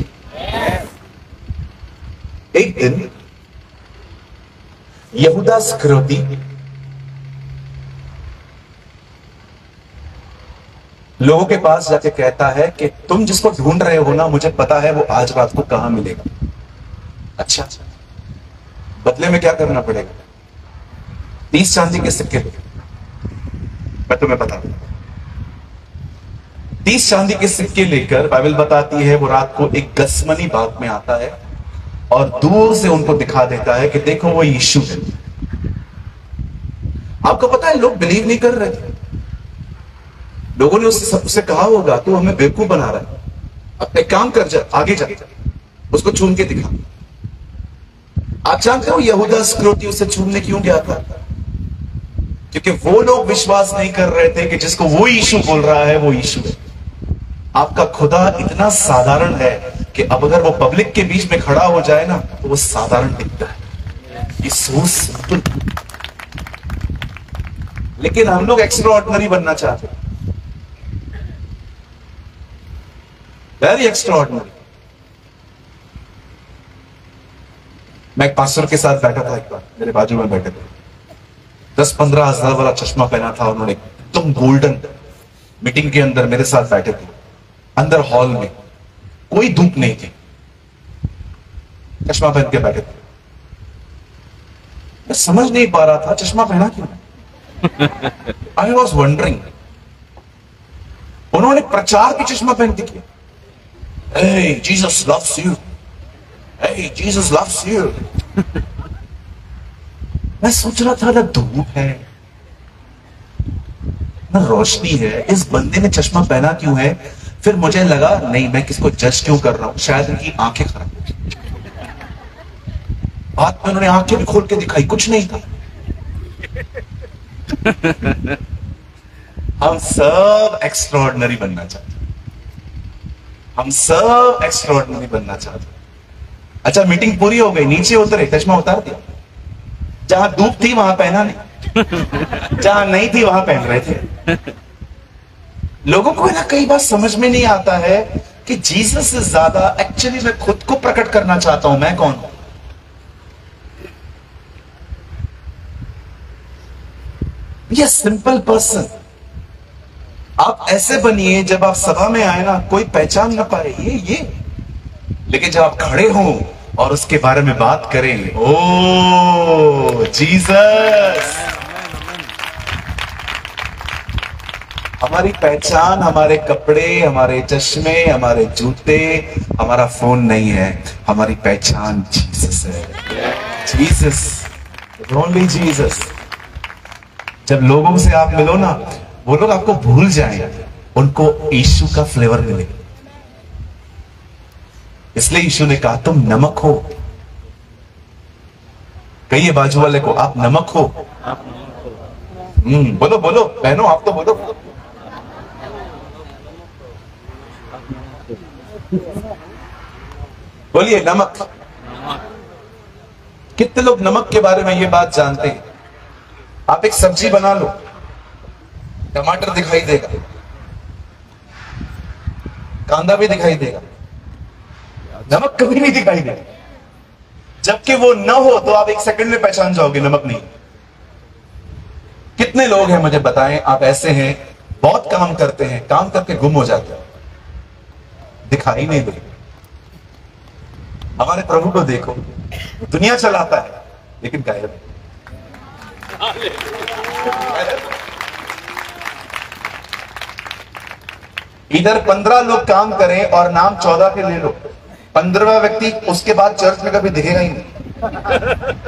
एक दिन यहूदा इस्करियोती लोगों के पास जाके कहता है कि तुम जिसको ढूंढ रहे हो ना, मुझे पता है वो आज रात को कहां मिलेगा। अच्छा, बदले में क्या करना पड़ेगा? 30 चांदी के सिक्के दो। मैं तुम्हें बता दूं, 30 चांदी के सिक्के लेकर बाइबल बताती है वो रात को एक गसमनी बाग में आता है और दूर से उनको दिखा देता है कि देखो वो यीशु है। आपको पता है लोग बिलीव नहीं कर रहे थे। लोगों ने उससे कहा होगा तू हमें बेवकूफ बना रहा है, अब एक काम कर, जा आगे जा, उसको चूम के दिखा। आप जानते हो यहूदा इस्करियोती उसे चूमने क्यों गया था? क्योंकि वो लोग विश्वास नहीं कर रहे थे कि जिसको वो यीशु बोल रहा है वो यीशु है। आपका खुदा इतना साधारण है कि अब अगर वो पब्लिक के बीच में खड़ा हो जाए ना तो वो साधारण दिखता है। ये सो सिंपल, लेकिन हम लोग एक्स्ट्रा ऑर्डिनरी बनना चाहते हैं, वेरी एक्स्ट्रा ऑर्डिनरी। मैं एक पास्टर के साथ बैठा था, एक बार मेरे बाजू में बैठे थे, 10-15 हजार वाला चश्मा पहना था उन्होंने, एकदम गोल्डन। मीटिंग के अंदर मेरे साथ बैठे थे, अंदर हॉल में कोई धूप नहीं थी, चश्मा पहन के बैठे थे। मैं समझ नहीं पा रहा था चश्मा पहना क्यों। I was wondering. उन्होंने प्रचार की चश्मा पहन के किया, Hey, Jesus loves you. Hey, Jesus loves you. मैं सोच रहा था ना धूप है ना रोशनी है, इस बंदे ने चश्मा पहना क्यों है। फिर मुझे लगा नहीं, मैं किसको जज क्यों कर रहा हूं, शायद उनकी आंखें खराब। बाद में उन्होंने आंखें भी खोल के दिखाई, कुछ नहीं था। हम सब एक्स्ट्राऑर्डिनरी बनना चाहते हैं, हम सब एक्स्ट्राऑर्डिनरी बनना चाहते हैं। अच्छा, मीटिंग पूरी हो गई, नीचे उतरे, चश्मा उतार दिया। जहां धूप थी वहां पहना नहीं, जहां नहीं थी वहां पहन रहे थे। लोगों को ना कई बार समझ में नहीं आता है कि जीसस से ज्यादा एक्चुअली मैं खुद को प्रकट करना चाहता हूं, मैं कौन हूं। ये सिंपल पर्सन आप ऐसे बनिए, जब आप सभा में आए ना कोई पहचान ना पाए ये, लेकिन जब आप खड़े हो और उसके बारे में बात करें, ओ जीसस। हमारी पहचान हमारे कपड़े, हमारे चश्मे, हमारे जूते, हमारा फोन नहीं है, हमारी पहचान जीसस है। Jesus, only Jesus. जब लोगों से आप मिलो ना, वो लोग आपको भूल जाएं, उनको यीशु का फ्लेवर मिले। इसलिए यीशु ने कहा तुम नमक हो। कहिए बाजू वाले को, आप नमक हो। बोलो बोलो बहनों, आप तो बोलो। बोलिए नमक। कितने लोग नमक के बारे में ये बात जानते हैं। आप एक सब्जी बना लो, टमाटर दिखाई देगा, कांदा भी दिखाई देगा, नमक कभी नहीं दिखाई देगा। जबकि वो न हो तो आप एक सेकंड में पहचान जाओगे नमक नहीं। कितने लोग हैं मुझे बताएं, आप ऐसे हैं बहुत काम करते हैं, काम करके गुम हो जाते हैं, दिखाई नहीं देते। हमारे प्रभु को देखो, दुनिया चलाता है लेकिन गायब। इधर 15 लोग काम करें और नाम 14 के ले लो, 15वां व्यक्ति उसके बाद चर्च में कभी दिखेगा ही नहीं।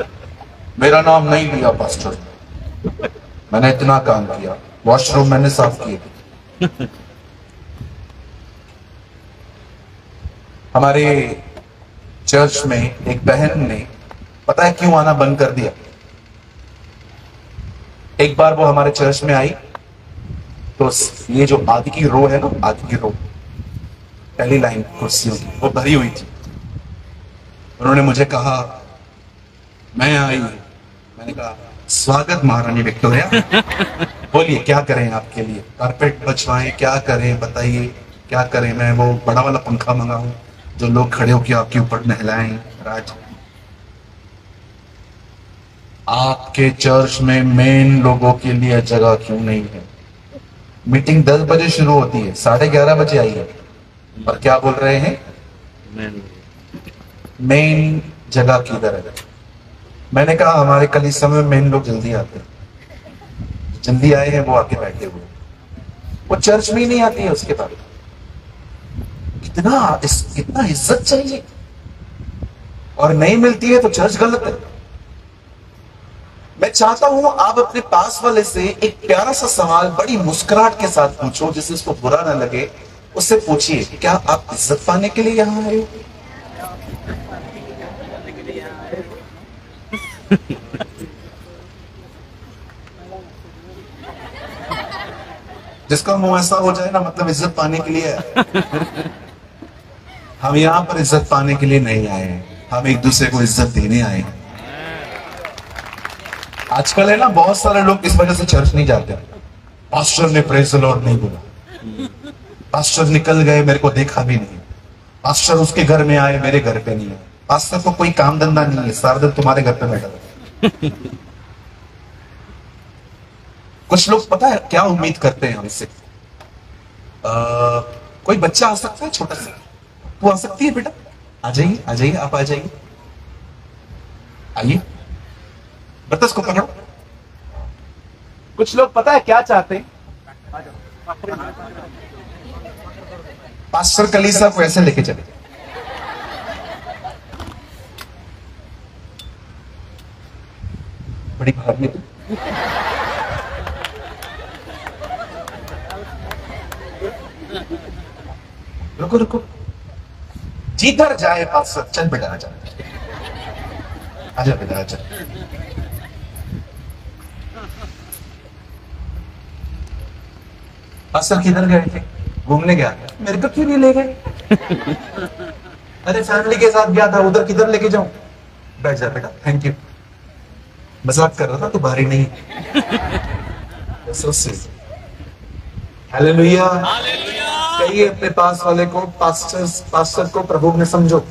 मेरा नाम नहीं लिया पास्टर, मैंने इतना काम किया, वॉशरूम मैंने साफ किए। हमारे चर्च में एक बहन ने पता है क्यों आना बंद कर दिया। एक बार वो हमारे चर्च में आई तो ये जो आगे की रो है ना, आगे की रो, पहली लाइन कुर्सियों की, वो भरी हुई थी। उन्होंने मुझे कहा मैं आई, मैंने कहा स्वागत महारानी विक्टोरिया, बोलिए क्या करें आपके लिए, कारपेट बचवाएं, क्या करें बताइए, क्या करें। मैं वो बड़ा वाला पंखा मंगाऊं जो लोग खड़े होकर आपके ऊपर नहलाएं। राज, आपके चर्च में मेन लोगों के लिए जगह क्यों नहीं है। मीटिंग 10 बजे शुरू होती है, 11:30 बजे आई है, पर क्या बोल रहे हैं मेन जगह किधर है। मैंने कहा हमारे कलीसिया में मेन लोग जल्दी आते हैं, जल्दी आए हैं वो आके बैठे हुए, वो चर्च में ही नहीं आती है। उसके बाद कितना इज्जत चाहिए, और नहीं मिलती है तो चर्च गलत है। मैं चाहता हूं आप अपने पास वाले से एक प्यारा सा सवाल बड़ी मुस्कुराहट के साथ पूछो, जिससे उसको बुरा ना लगे। उससे पूछिए क्या आप इज्जत पाने के लिए यहां आए हो। जिसका मुंह ऐसा हो जाए ना, मतलब इज्जत पाने के लिए है। हम यहां पर इज्जत पाने के लिए नहीं आए हैं, हम एक दूसरे को इज्जत देने आए हैं। आजकल है ना, बहुत सारे लोग इस वजह से चर्च नहीं जाते। पास्टर ने प्रेज़ द लॉर्ड नहीं बोला, पास्टर निकल गए, मेरे को देखा भी नहीं, पास्टर उसके घर में आए, मेरे घर पे नहीं आए, पास्टर को कोई काम धंधा नहीं है, सारा दिन तुम्हारे घर पे बैठा। कुछ लोग पता है क्या उम्मीद करते हैं हमसे, कोई बच्चा आ सकता है छोटा सा, तू आ सकती है बेटा, आ जाइए आ जाइए, आप आ जाइए, आइए बता, इसको पकड़ो। कुछ लोग पता है क्या चाहते हैं, पास्टर कलीसा को ऐसे लेके चले। बड़ी भारी है तू। रुको रुको, जिधर जाए पास्टर, चल बेटा आजा, आजा बेटा आजा। पास्टर किधर गए थे? घूमने गया। मेरे को क्यों नहीं ले गए? अरे फैमिली के साथ गया था, उधर किधर लेके जाऊं? बैठ जा बेटा, थैंक यू। मजाक कर रहा था, तू भारी नहीं। हालेलुया। कहिए अपने पास वाले को, पास्टर को प्रभु में समझो।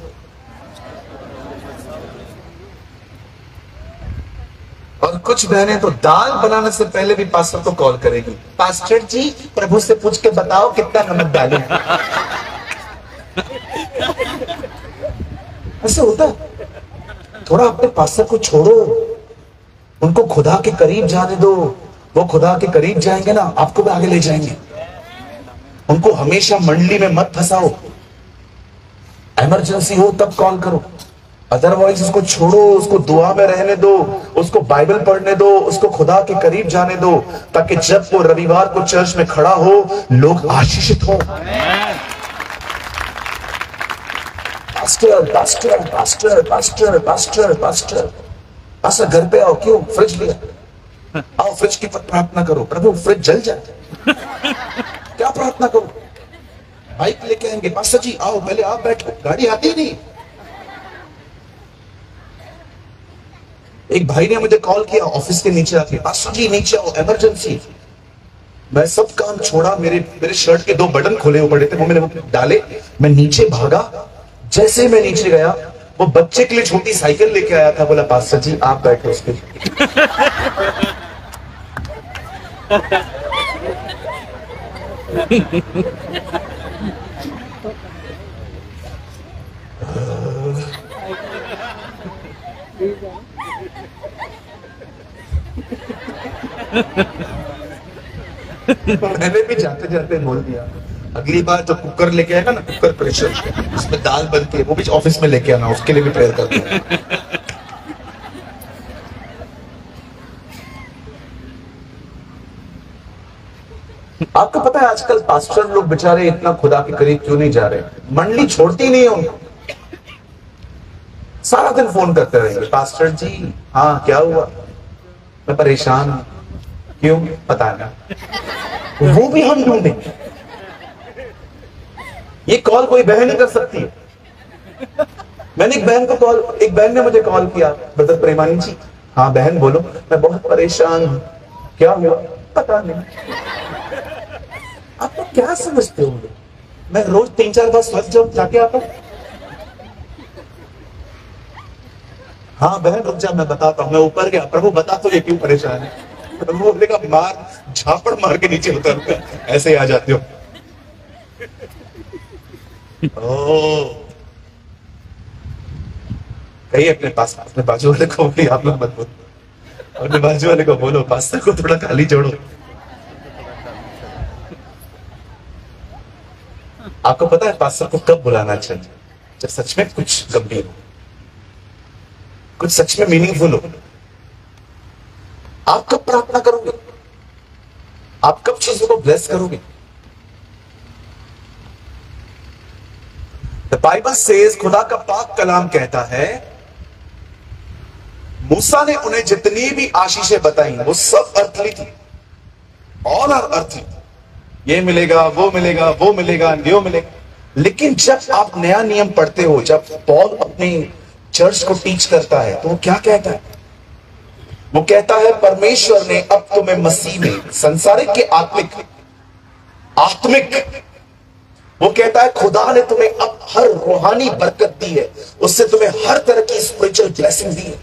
और कुछ बहनें तो दाल बनाने से पहले भी पास्टर को कॉल करेगी, पास्टर जी प्रभु से पूछ के बताओ कितना नमक डालूं। ऐसे होता है। थोड़ा अपने पास्टर को छोड़ो, उनको खुदा के करीब जाने दो। वो खुदा के करीब जाएंगे ना, आपको भी आगे ले जाएंगे। उनको हमेशा मंडली में मत फंसाओ। इमरजेंसी हो तब कॉल करो, अदरवाइज उसको छोड़ो, उसको दुआ में रहने दो, उसको बाइबल पढ़ने दो, उसको खुदा के करीब जाने दो, ताकि जब वो रविवार को चर्च में खड़ा हो, लोग आशीषित हो। Pastor pastor pastor pastor pastor pastor pastor घर पे आओ, क्यों? फ्रिज लिया, आओ फ्रिज की प्रार्थना करो, प्रभु फ्रिज जल जाए। क्या प्रार्थना करो? बाइक लेके आएंगे, पास्टर जी आओ, पहले आप बैठो, गाड़ी आती नहीं। एक भाई ने मुझे कॉल किया ऑफिस के नीचे आके, पास्टर जी नीचे आओ, इमरजेंसी। मैं सब काम छोड़ा, मेरे शर्ट के 2 बटन खोले हुए पड़े थे, वो मैंने डाले, मैं नीचे भागा। जैसे मैं नीचे गया, वो बच्चे के लिए छोटी साइकिल लेके आया था, बोला पास्टर जी आप बैठो उस पर। मैंने भी जाते जाते बोल दिया, अगली बार जो कुकर लेके आएगा ना, कुकर प्रेशर उसमें दाल बनती है, वो भी ऑफिस में लेके आना, उसके लिए भी प्रेयर करते हैं। आपको पता है आजकल पास्टर लोग बेचारे इतना खुदा के करीब क्यों नहीं जा रहे? मंडली छोड़ती नहीं है उनको। सारा दिन फोन करते रहेंगे, पास्टर जी हाँ क्या हुआ, मैं परेशान हूं। क्यों? पता नहीं। वो भी हम ढूंढेंगे। ये कॉल कोई बहन नहीं कर सकती है। मैंने एक बहन ने मुझे कॉल किया, ब्रदर प्रेमानी जी। हाँ बहन बोलो। मैं बहुत परेशान हूं। क्या हुआ? पता नहीं। आप तो क्या समझते हो? मैं रोज 3-4 बार स्वस्थ जाके आता हूं। हाँ बहन रुक जा, मैं बताता हूँ। मैं ऊपर गया, प्रभु बता तो ये क्यों परेशान है? प्रभु बोलने का मार, झापड़ मार के नीचे उतर, ऐसे ही आ जाते हो। कहीं अपने पास, अपने बाजू वाले को भी, आप लोग मत बोलो, अपने बाजू वाले को बोलो पास्टर को थोड़ा खाली जोड़ो। आपको पता है पास्टर को कब बुलाना चाहिए? जब सच में कुछ गंभीर हो, कुछ सच में मीनिंगफुल हो। आप कब प्रार्थना करोगे? आप कब चीजों को ब्लेस करोगे? द बाइबल सेज, खुदा का पाक कलाम कहता है, मूसा ने उन्हें जितनी भी आशीषें बताई वो सब अर्थली थी, ऑल आर अर्थली। ये मिलेगा, वो मिलेगा, वो मिलेगा, यो मिलेगा। लेकिन जब आप नया नियम पढ़ते हो, जब पॉल अपनी चर्च को टीच करता है, तो वो क्या कहता है? वो कहता है परमेश्वर ने अब तुम्हें मसीह में, संसारिक के आत्मिक, वो कहता है खुदा ने तुम्हें अब हर रूहानी बरकत दी है, उससे तुम्हें हर तरह की स्पिरिचुअल ब्लेसिंग दी है।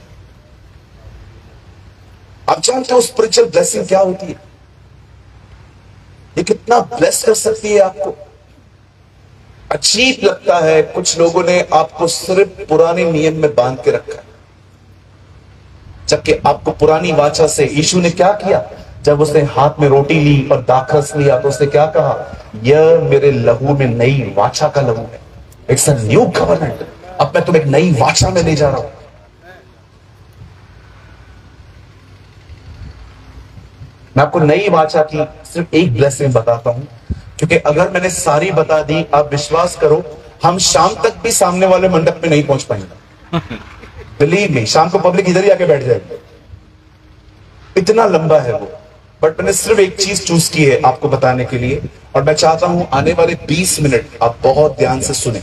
आप जानते हो स्पिरिचुअल ब्लेसिंग क्या होती है? ये कितना ब्लेस कर सकती है आपको। अजीब लगता है, कुछ लोगों ने आपको सिर्फ पुराने नियम में बांध के रखा है। जबकि आपको पुरानी वाचा से यीशु ने क्या किया? जब उसने हाथ में रोटी ली और दाखरस लिया तो उसने क्या कहा? यह मेरे लहू में नई वाचा का लहू है। It's a new covenant. अब मैं तुम्हें एक नई वाचा में ले जा रहा हूं। मैं आपको नई वाचा की सिर्फ एक ब्लेसिंग बताता हूं, क्योंकि अगर मैंने सारी बता दी, आप विश्वास करो हम शाम तक भी सामने वाले मंडप में नहीं पहुंच पाएंगे। बिलीव मी, शाम को पब्लिक इधर ही आके बैठ जाएगी, इतना लंबा है वो। बट मैंने सिर्फ एक चीज चूज की है आपको बताने के लिए, और मैं चाहता हूं आने वाले 20 मिनट आप बहुत ध्यान से सुने।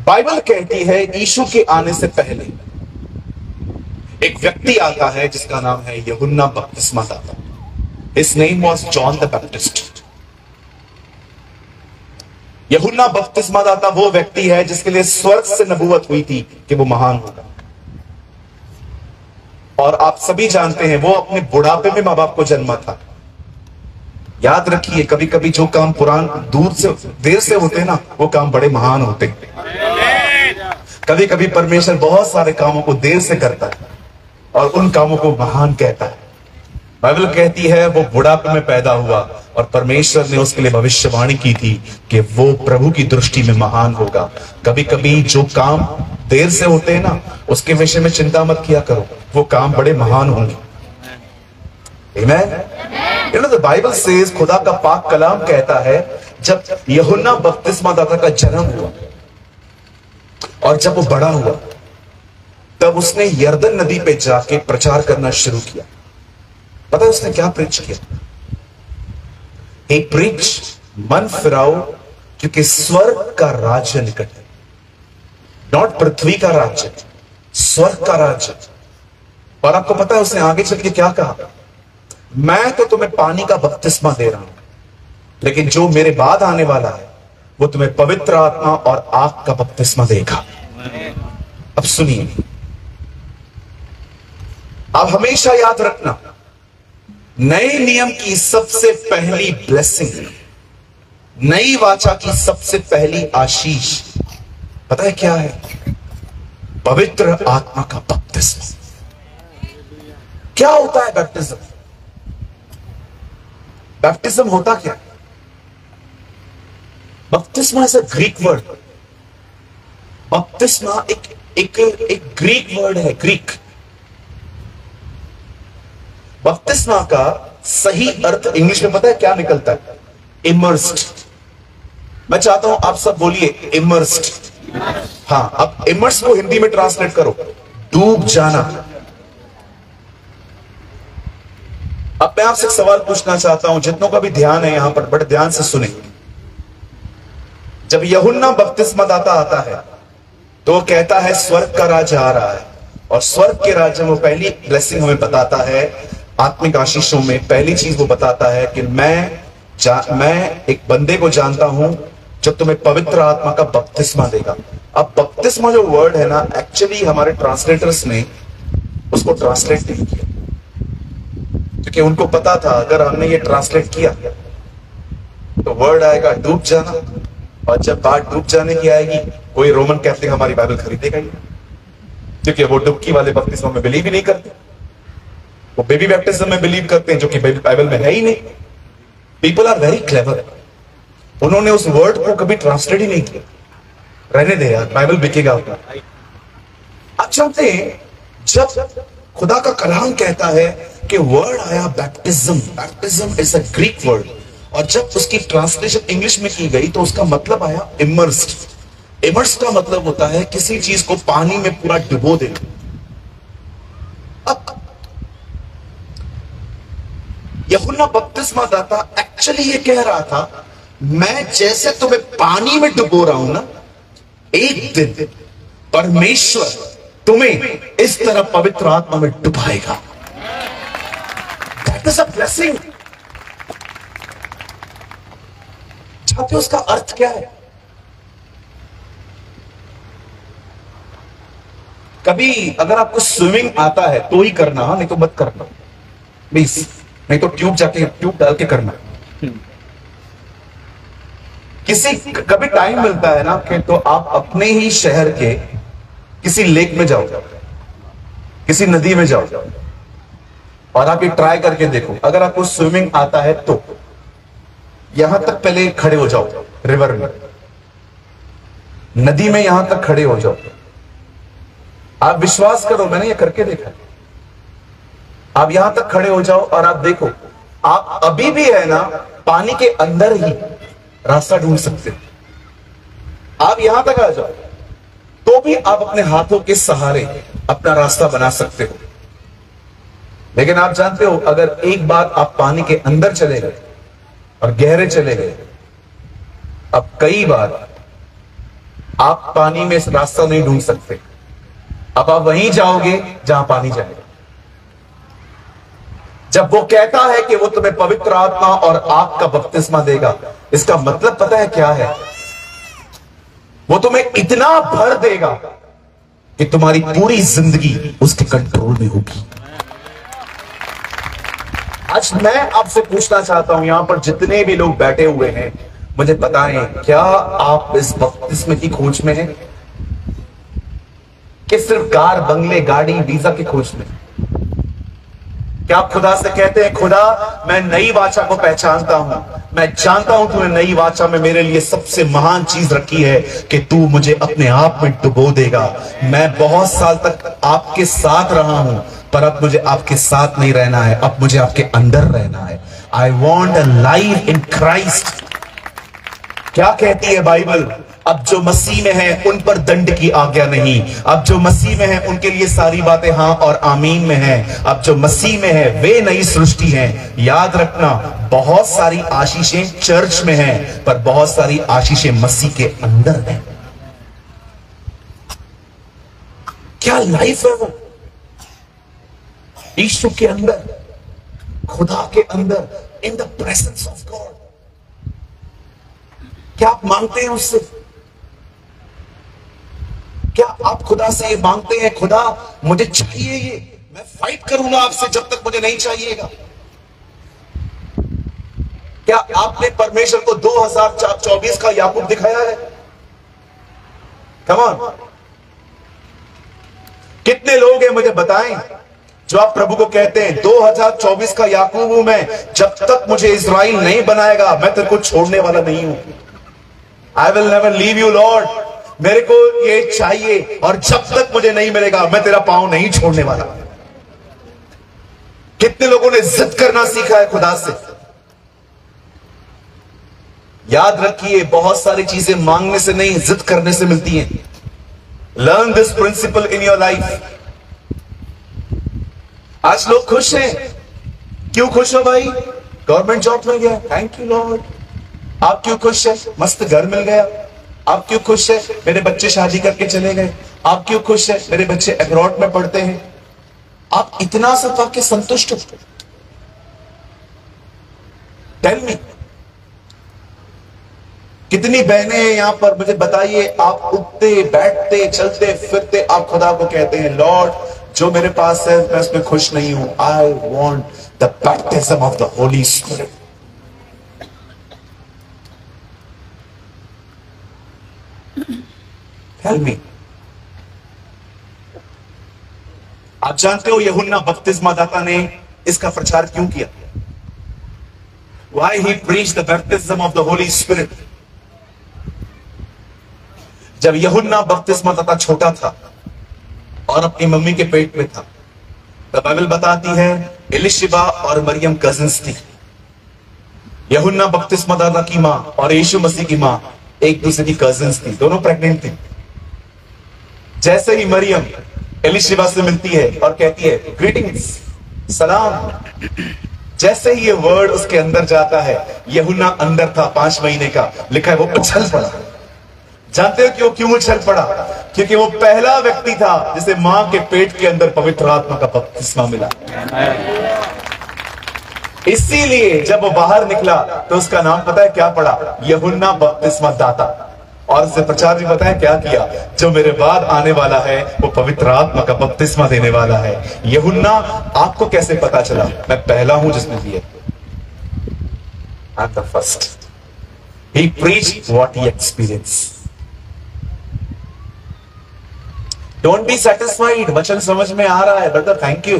बाइबल कहती है यीशु के आने से पहले एक व्यक्ति आता है जिसका नाम है यूहन्ना बपतिस्मा दाता। His name was John the Baptist। यूहन्ना बपतिस्मा दाता वो व्यक्ति है जिसके लिए स्वर्ग से नबूवत हुई थी कि वो महान होगा। और आप सभी जानते हैं वो अपने बुढ़ापे में मां बाप को जन्मा था। याद रखिए, कभी कभी जो काम दूर से देर से होते हैं ना, वो काम बड़े महान होते हैं। कभी कभी परमेश्वर बहुत सारे कामों को देर से करता है और उन कामों को महान कहता है। बाइबल कहती है वो बुढ़ापे में पैदा हुआ और परमेश्वर ने उसके लिए भविष्यवाणी की थी कि वो प्रभु की दृष्टि में महान होगा। कभी कभी जो काम देर से होते हैं ना, उसके विषय में चिंता मत किया करो, वो काम बड़े महान होंगे। Amen? You know, the Bible says, खुदा का पाक कलाम कहता है जब यूहन्ना बपतिस्मा दाता का जन्म हुआ और जब वो बड़ा हुआ तब उसने यरदन नदी पे जाके प्रचार करना शुरू किया। पता है उसने क्या प्रीच किया? He preached, मन फिराओ क्योंकि स्वर्ग का राज्य निकट है। नॉट पृथ्वी का राज्य, स्वर्ग का राज्य। और आपको पता है उसने आगे चल के क्या कहा? मैं तो तुम्हें पानी का बपतिस्मा दे रहा हूं, लेकिन जो मेरे बाद आने वाला है वो तुम्हें पवित्र आत्मा और आग का बपतिस्मा देगा। अब सुनिए, अब हमेशा याद रखना, नए नियम की सबसे पहली ब्लेसिंग, नई वाचा की सबसे पहली आशीष पता है क्या है? पवित्र आत्मा का बपतिस्मा। क्या होता है बैप्टिज्म? बैप्टिज्म होता क्या? बपतिस्मा इज अ ग्रीक वर्ड। बपतिस्मा एक ग्रीक वर्ड है, ग्रीक। बपतिस्मा का सही अर्थ इंग्लिश में पता है क्या निकलता है? इमर्स्ड। मैं चाहता हूं आप सब बोलिए इमर्स्ड। हाँ, अब इमर्स को हिंदी में ट्रांसलेट करो, डूब जाना। अब मैं आपसे एक सवाल पूछना चाहता हूं, जितनों का भी ध्यान है यहां पर बड़े ध्यान से सुने। जब यूहन्ना बपतिस्मा दाता आता है तो वो कहता है स्वर्ग का राज्य आ रहा है, और स्वर्ग के राज्य में वो पहली ब्लेसिंग हमें बताता है, आत्मिक आशीषों में पहली चीज वो बताता है कि मैं एक बंदे को जानता हूं जो तुम्हें पवित्र आत्मा का बपतिस्मा देगा। अब बपतिस्मा जो वर्ड है ना, एक्चुअली हमारे ट्रांसलेटर्स ने उसको ट्रांसलेट नहीं किया, क्योंकि उनको पता था अगर हमने ये ट्रांसलेट किया तो वर्ड आएगा डूब जाना, और जब बात डूब जाने की आएगी कोई रोमन कैथलिक हमारी बाइबल खरीदेगा ही, क्योंकि वो डुबकी वाले बपतिस्मा में बिलीव ही नहीं करते, वो बेबी बैप्टिज्म में बिलीव करते हैं जो कि बाइबल में है ही नहीं। People are very clever. उन्होंने उस वर्ड को कभी ट्रांसलेट ही नहीं किया। रहने दे यार, बाइबल बिकेगा अपना। आप जानते हैं जब खुदा का कलाम कहता है कि वर्ड आया baptism, baptism is a Greek word, और जब उसकी ट्रांसलेशन इंग्लिश में की गई तो उसका मतलब आया इमर्स्ड। इमर्स्ड का मतलब होता है किसी चीज को पानी में पूरा डुबो देना। अब यूहन्ना बपतिस्मा दाता एक्चुअली ये कह रहा था, मैं जैसे तुम्हें पानी में डुबो रहा हूं ना, एक दिन परमेश्वर तुम्हें इस तरह पवित्र आत्मा में डुबाएगा। That is a blessing. जानते हो उसका अर्थ क्या है? कभी अगर आपको स्विमिंग आता है तो ही करना, नहीं तो मत करना प्लीज, नहीं तो ट्यूब डाल के करना। कभी टाइम मिलता है ना कि तो आप अपने ही शहर के किसी लेक में जाओ, किसी नदी में जाओ और आप ये ट्राई करके देखो, अगर आपको स्विमिंग आता है तो यहां तक पहले खड़े हो जाओ, रिवर में, नदी में यहां तक खड़े हो जाओ। आप विश्वास करो, मैंने ये करके देखा। आप यहां तक खड़े हो जाओ और आप देखो, आप अभी भी है ना पानी के अंदर ही रास्ता ढूंढ सकते हो। आप यहां तक आ जाओ तो भी आप अपने हाथों के सहारे अपना रास्ता बना सकते हो। लेकिन आप जानते हो, अगर एक बार आप पानी के अंदर चले गए और गहरे चले गए, अब कई बार आप पानी में रास्ता नहीं ढूंढ सकते। अब आप वहीं जाओगे जहां पानी जाएगा। जब वो कहता है कि वो तुम्हें पवित्र आत्मा और आग का बपतिस्मा देगा, इसका मतलब पता है क्या है? वो तुम्हें इतना भर देगा कि तुम्हारी पूरी जिंदगी उसके कंट्रोल में होगी। आज मैं आपसे पूछना चाहता हूं, यहां पर जितने भी लोग बैठे हुए हैं, मुझे बताएं, क्या आप इस बपतिस्मे की खोज में हैं कि सिर्फ कार, बंगले, गाड़ी, वीजा की खोज में? क्या आप खुदा से कहते हैं, खुदा मैं नई वाचा को पहचानता हूं, मैं जानता हूं तूने नई वाचा में मेरे लिए सबसे महान चीज रखी है कि तू मुझे अपने आप में डुबो देगा। मैं बहुत साल तक आपके साथ रहा हूं, पर अब मुझे आपके साथ नहीं रहना है, अब मुझे आपके अंदर रहना है। I want a life in Christ. क्या कहती है बाइबल? अब जो मसीह में है उन पर दंड की आज्ञा नहीं। अब जो मसीह में है उनके लिए सारी बातें हां और आमीन में है। अब जो मसीह में है वे नई सृष्टि हैं। याद रखना, बहुत सारी आशीषें चर्च में हैं, पर बहुत सारी आशीषें मसीह के अंदर हैं। क्या लाइफ है वो? यीशु के अंदर, खुदा के अंदर, इन द प्रेजेंस ऑफ गॉड। क्या आप मांगते हैं उससे? क्या आप खुदा से ये मांगते हैं, खुदा मुझे चाहिए ये, मैं फाइट करूंगा आपसे जब तक मुझे नहीं चाहिएगा? क्या आपने परमेश्वर को 2024 का याकूब दिखाया है? कम ऑन, कितने लोग हैं मुझे बताएं जो आप प्रभु को कहते हैं 2024 का याकूब हूं मैं, जब तक मुझे इज़राइल नहीं बनाएगा मैं तेरे को छोड़ने वाला नहीं हूं। I will never leave you Lord, मेरे को ये चाहिए और जब तक मुझे नहीं मिलेगा मैं तेरा पांव नहीं छोड़ने वाला। कितने लोगों ने जिद करना सीखा है खुदा से? याद रखिए, बहुत सारी चीजें मांगने से नहीं, जिद करने से मिलती हैं। Learn this principle in your life. आज लोग खुश हैं। क्यों खुश हो भाई? गवर्नमेंट जॉब मिल गया, थैंक यू लॉर्ड। आप क्यों खुश है? मस्त घर मिल गया। आप क्यों खुश है? मेरे बच्चे शादी करके चले गए। आप क्यों खुश है? मेरे बच्चे अब्रॉड में पढ़ते हैं। आप इतना सब आपके संतुष्ट हो? टेल मी, कितनी बहनें हैं यहां पर? मुझे बताइए, आप उठते बैठते चलते फिरते आप खुदा को कहते हैं, लॉर्ड जो मेरे पास है मैं उसमें खुश नहीं हूं। I want the baptism of the Holy Spirit. Tell me. आप जानते हो यूहन्ना बपतिस्मा दाता ने इसका प्रचार क्यों किया? Why he preached the baptism of the Holy Spirit? जब यूहन्ना बपतिस्मा दाता छोटा था और अपनी मम्मी के पेट में था, तो बाइबल बताती है एलिशिबा और मरियम कजिन्स थी। यूहन्ना बपतिस्मा दाता की मां और यीशु मसीह की मां एक दूसरे की कजिन्स थी, दोनों प्रेग्नेंट थी। जैसे ही मरियम एलिशिबा से मिलती है और कहती है ग्रीटिंग्स, सलाम, जैसे ही ये वर्ड उसके अंदर जाता है, यूहन्ना अंदर था 5 महीने का, लिखा है वो उछल पड़ा। जानते हो क्यों उछल पड़ा? क्योंकि वो पहला व्यक्ति था जिसे मां के पेट के अंदर पवित्र आत्मा का बपतिस्मा मिला। इसीलिए जब वो बाहर निकला तो उसका नाम पता है क्या पड़ा? यूहन्ना बपतिस्मा दाता। और उससे प्रचार भी पता है क्या किया? जो मेरे बाद आने वाला है वो पवित्र आत्मा का बपतिस्मा देने वाला है। यूहन्ना, आपको कैसे पता चला? मैं पहला हूं जिसने दिया। I am the first. He preached what he experienced. Don't be satisfied. वचन समझ में आ रहा है ब्रदर, थैंक यू,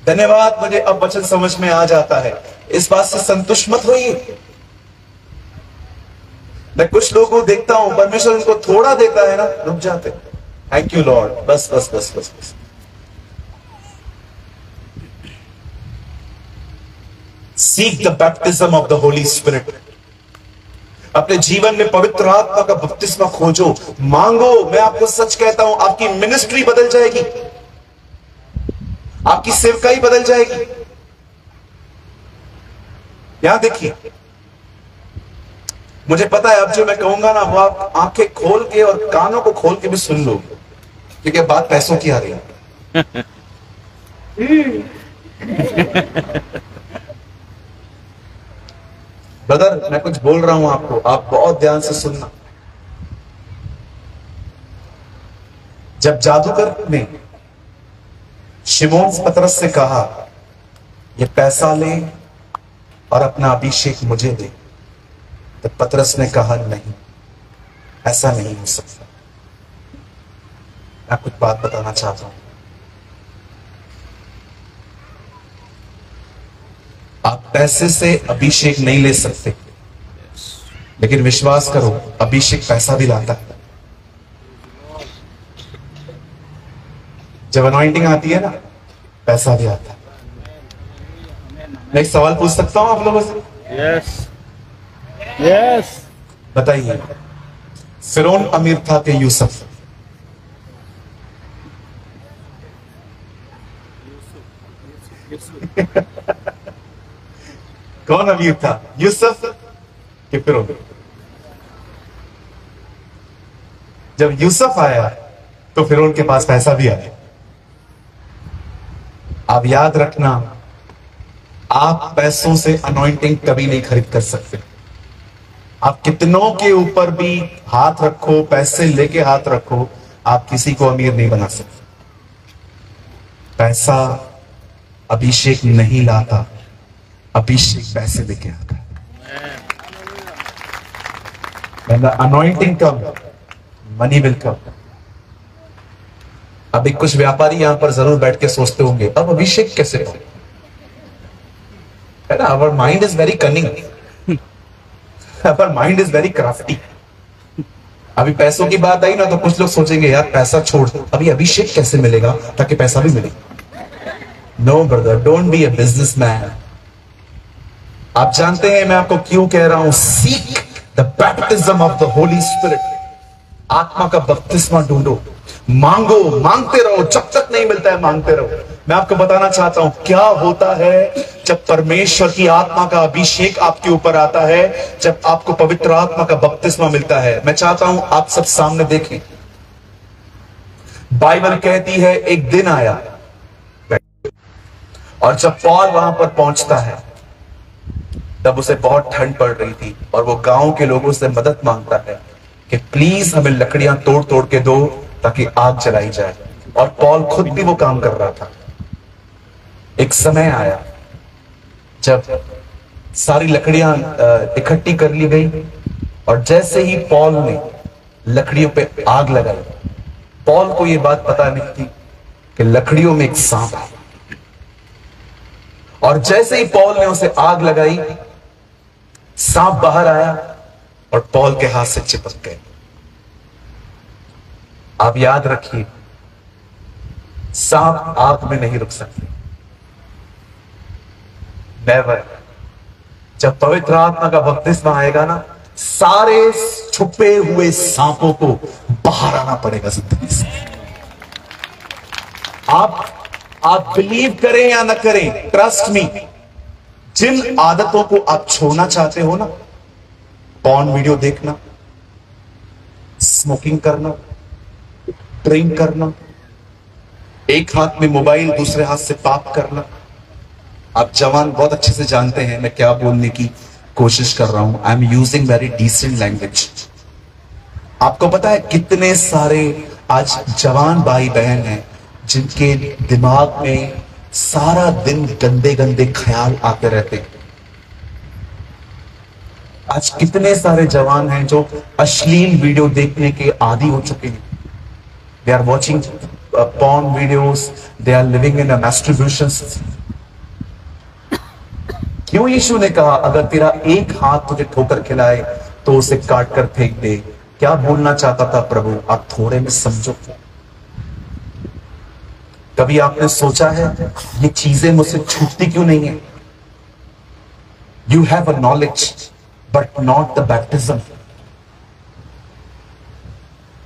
धन्यवाद, मुझे अब वचन समझ में आ जाता है। इस बात से संतुष्ट मत होइए। मैं कुछ लोगों को देखता हूं, परमेश्वर उनको थोड़ा देता है ना, रुक जाते, थैंक यू लॉर्ड, बस बस बस बस बस। Seek the baptism of the Holy spirit. अपने जीवन में पवित्र आत्मा का बपतिस्मा खोजो, मांगो। मैं आपको सच कहता हूं, आपकी मिनिस्ट्री बदल जाएगी, आपकी सेवकाई बदल जाएगी। यहां देखिए, मुझे पता है अब जो मैं कहूंगा ना, वो आप आंखें खोल के और कानों को खोल के भी सुन लो, क्योंकि बात पैसों की आ रही है। ब्रदर, मैं कुछ बोल रहा हूं आपको, आप बहुत ध्यान से सुनना। जब जादूगर ने शिमोन पतरस से कहा, ये पैसा ले और अपना अभिषेक मुझे दे, तो पतरस ने कहा, नहीं, ऐसा नहीं हो सकता। मैं कुछ बात बताना चाहता हूं। आप पैसे से अभिषेक नहीं ले सकते, लेकिन विश्वास करो, अभिषेक पैसा भी लाता है। जब अनॉइंटिंग आती है ना, पैसा भी आता है। मैं एक सवाल पूछ सकता हूं आप लोगों से? Yes yes. बताइए, फिरौन अमीर था कि यूसुफ? कौन अमीर था, यूसुफ कि फिरौन? जब यूसुफ आया तो फिरौन के पास पैसा भी आया। आप याद रखना, आप पैसों से अनॉइंटिंग कभी नहीं खरीद कर सकते। आप कितनों के ऊपर भी हाथ रखो, पैसे लेके हाथ रखो, आप किसी को अमीर नहीं बना सकते। पैसा अभिषेक नहीं लाता, अभिषेक पैसे लेके आता है। When the anointing come, money will come. अभी कुछ व्यापारी यहां पर जरूर बैठ के सोचते होंगे, अब अभिषेक कैसे पाऊं? है ना, our mind is very cunning, our mind is very crafty. अभी पैसों की बात आई ना, तो कुछ लोग सोचेंगे, यार पैसा छोड़, अभी अभिषेक कैसे मिलेगा ताकि पैसा भी मिले। No brother, don't be a businessman. आप जानते हैं मैं आपको क्यों कह रहा हूं, seek the baptism of the Holy Spirit. आत्मा का बपतिस्मा ढूंढो, मांगो, मांगते रहो, जब तक नहीं मिलता है मांगते रहो। मैं आपको बताना चाहता हूं क्या होता है जब परमेश्वर की आत्मा का अभिषेक आपके ऊपर आता है, जब आपको पवित्र आत्मा का बपतिस्मा मिलता है। मैं चाहता हूं आप सब सामने देखें। बाइबल कहती है एक दिन आया और जब पॉल वहां पर पहुंचता है, तब उसे बहुत ठंड पड़ रही थी और वो गांव के लोगों से मदद मांगता है कि प्लीज हमें लकड़ियां तोड़ तोड़ के दो ताकि आग जलाई जाए। और पॉल खुद भी वो काम कर रहा था। एक समय आया जब सारी लकड़ियां इकट्ठी कर ली गई और जैसे ही पॉल ने लकड़ियों पे आग लगाई, पॉल को यह बात पता नहीं थी कि लकड़ियों में एक सांप है। और जैसे ही पॉल ने उसे आग लगाई, सांप बाहर आया और पॉल के हाथ से चिपक गए। आप याद रखिए, सांप आग में नहीं रुक सकते, नेवर। जब पवित्र आत्मा का बपतिस्मा आएगा ना, सारे छुपे हुए सांपों को बाहर आना पड़ेगा जिंदगी से। आप बिलीव करें या ना करें, ट्रस्ट मी, जिन आदतों को आप छोड़ना चाहते हो ना, पॉर्न वीडियो देखना, स्मोकिंग करना, ड्रिंक करना, एक हाथ में मोबाइल दूसरे हाथ से पाप करना, आप जवान बहुत अच्छे से जानते हैं मैं क्या बोलने की कोशिश कर रहा हूं। I am using very decent language. आपको पता है कितने सारे आज जवान भाई बहन हैं जिनके दिमाग में सारा दिन गंदे गंदे ख्याल आते रहते हैं। आज कितने सारे जवान हैं जो अश्लील वीडियो देखने के आदी हो चुके हैं। they are watching porn videos, they are living in a masturbation. क्यों यीशु ने कहा अगर तेरा एक हाथ तुझे ठोकर खिलाए तो उसे काट कर फेंक दे? क्या बोलना चाहता था प्रभु? आप थोड़े में समझो। कभी आपने सोचा है ये चीजें मुझसे छूटती क्यों नहीं है? You have a knowledge but not the baptism.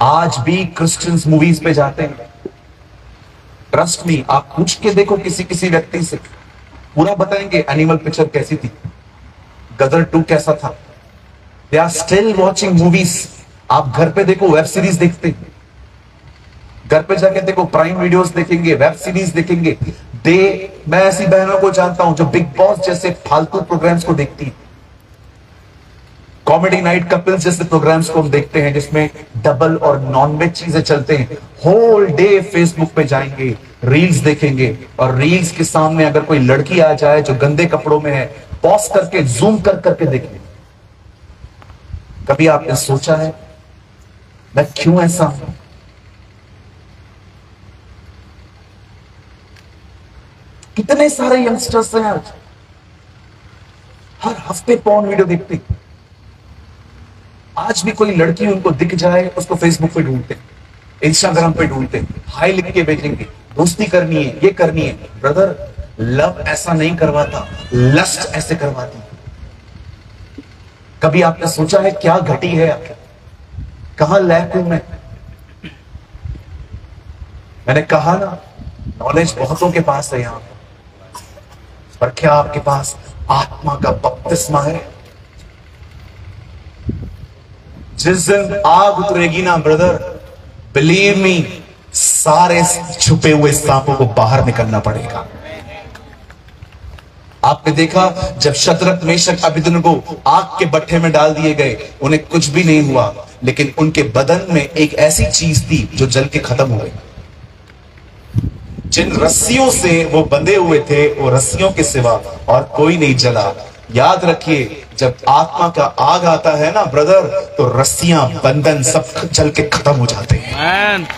आज भी क्रिश्चियंस मूवीज पे जाते हैं। ट्रस्ट मी, आप पूछ के देखो किसी व्यक्ति से, पूरा बताएंगे एनिमल पिक्चर कैसी थी, गदर 2 कैसा था। They are still watching movies. आप घर पे देखो, वेब सीरीज देखते हैं, घर पे जाके देखो, प्राइम वीडियोस देखेंगे, वेब सीरीज देखेंगे। मैं ऐसी बहनों को जानता हूं जो बिग बॉस जैसे फालतू प्रोग्राम्स को देखती है, कॉमेडी नाइट कपिल्स जैसे प्रोग्राम्स को हम देखते हैं जिसमें डबल और नॉनवेज चीजें चलते हैं। होल डे फेसबुक पे जाएंगे, रील्स देखेंगे, और रील्स के सामने अगर कोई लड़की आ जाए जो गंदे कपड़ों में है, पॉज करके जूम कर करके देखेंगे। कभी आपने सोचा है मैं क्यों ऐसा हूं? कितने सारे यंगस्टर्स हैं आज, हर हफ्ते पॉर्न वीडियो देखते। आज भी कोई लड़की उनको दिख जाए, उसको फेसबुक पे ढूंढते, इंस्टाग्राम पे ढूंढते, हाई लिख के भेजेंगे, दोस्ती करनी है, ये करनी है। ब्रदर, लव ऐसा नहीं करवाता, लस्ट ऐसे करवाती। कभी आपने सोचा है क्या घटी है आपके? कहां लैक हूं मैं? मैंने कहा ना, नॉलेज बहुतों के पास है यहां पर क्या आपके पास आत्मा का बपतिस्मा है? जिस दिन आग उतरेगी ना ब्रदर, बिलीव मी, सारे छुपे हुए सांपों को बाहर निकलना पड़ेगा। आपने देखा जब शतरत मेशक अबेदनगो आग के भट्ठे में डाल दिए गए, उन्हें कुछ भी नहीं हुआ, लेकिन उनके बदन में एक ऐसी चीज थी जो जल के खत्म हो गई। जिन रस्सियों से वो बंधे हुए थे, वो रस्सियों के सिवा और कोई नहीं जला। याद रखिए, जब आत्मा का आग आता है ना ब्रदर, तो रस्सियां, बंधन सब जल के खत्म हो जाते हैं।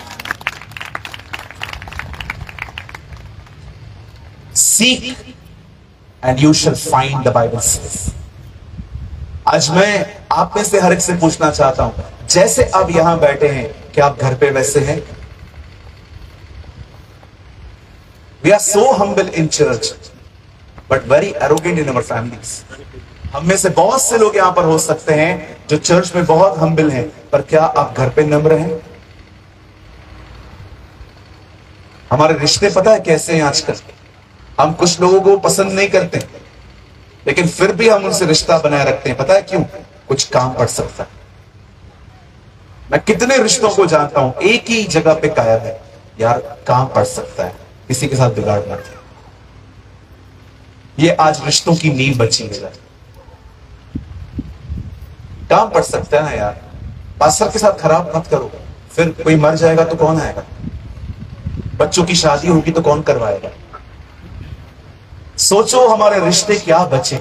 Seek and you shall find, the Bible says. आज मैं आप में से हर एक से पूछना चाहता हूं, जैसे आप यहां बैठे हैं, क्या आप घर पे वैसे हैं? We are so humble in church, but very arrogant in our families. हम में से बहुत से लोग यहां पर हो सकते हैं जो चर्च में बहुत हम्बल हैं, पर क्या आप घर पे नम्र हैं? हमारे रिश्ते पता है कैसे हैं आजकल? हम कुछ लोगों को पसंद नहीं करते, लेकिन फिर भी हम उनसे रिश्ता बनाए रखते हैं। पता है क्यों? कुछ काम पड़ सकता है। मैं कितने रिश्तों को जानता हूं एक ही जगह पे कायम है, यार काम पड़ सकता है, किसी के साथ बिगाड़ मत। ये आज रिश्तों की नींव बची है। काम पड़ सकता है ना यार, पास्टर के साथ खराब मत करो, फिर कोई मर जाएगा तो कौन आएगा? बच्चों की शादी होगी तो कौन करवाएगा? सोचो हमारे रिश्ते क्या बचे।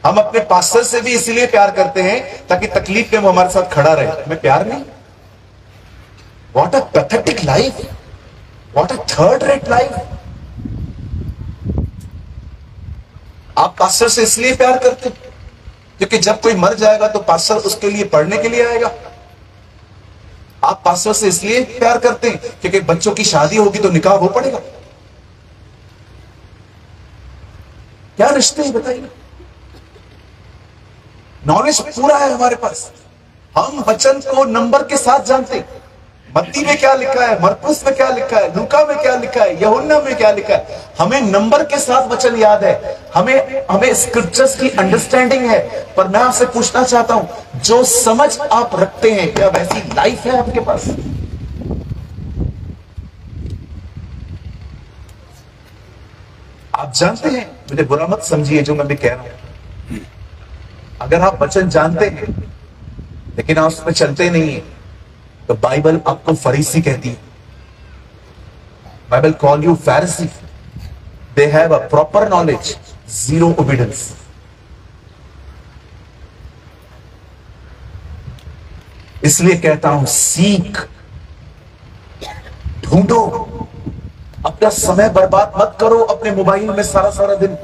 हम अपने पास्टर से भी इसलिए प्यार करते हैं ताकि तकलीफ में वो हमारे साथ खड़ा रहे, हमें प्यार नहीं। What a pathetic life, what a third rate life. आप पास्टर से इसलिए प्यार करते हैं क्योंकि जब कोई मर जाएगा तो पास्टर उसके लिए पढ़ने के लिए आएगा। आप पास्टर से इसलिए प्यार करते हैं क्योंकि बच्चों की शादी होगी तो निकाह वो पड़ेगा। क्या रिश्ते हैं बताइए? नॉलेज पूरा है हमारे पास, हम वचन को नंबर के साथ जानते हैं। मत्ती में क्या लिखा है, मरकुस में क्या लिखा है, लूका में क्या लिखा है, यूहन्ना में क्या लिखा है, हमें नंबर के साथ वचन याद है, हमें स्क्रिप्चर्स की अंडरस्टैंडिंग है। पर मैं आपसे पूछना चाहता हूं, जो समझ आप रखते हैं, क्या वैसी लाइफ है आपके पास? आप जानते हैं, मुझे बुरा मत समझिए जो मैं भी कह रहा हूं, अगर आप वचन जानते हैं लेकिन आप उसमें चलते नहीं है तो बाइबल आपको फरीसी कहती है। Bible call you Pharisee. They have a proper knowledge, zero obedience. इसलिए कहता हूं सीक ढूंढो, अपना समय बर्बाद मत करो अपने मोबाइल में सारा सारा दिन।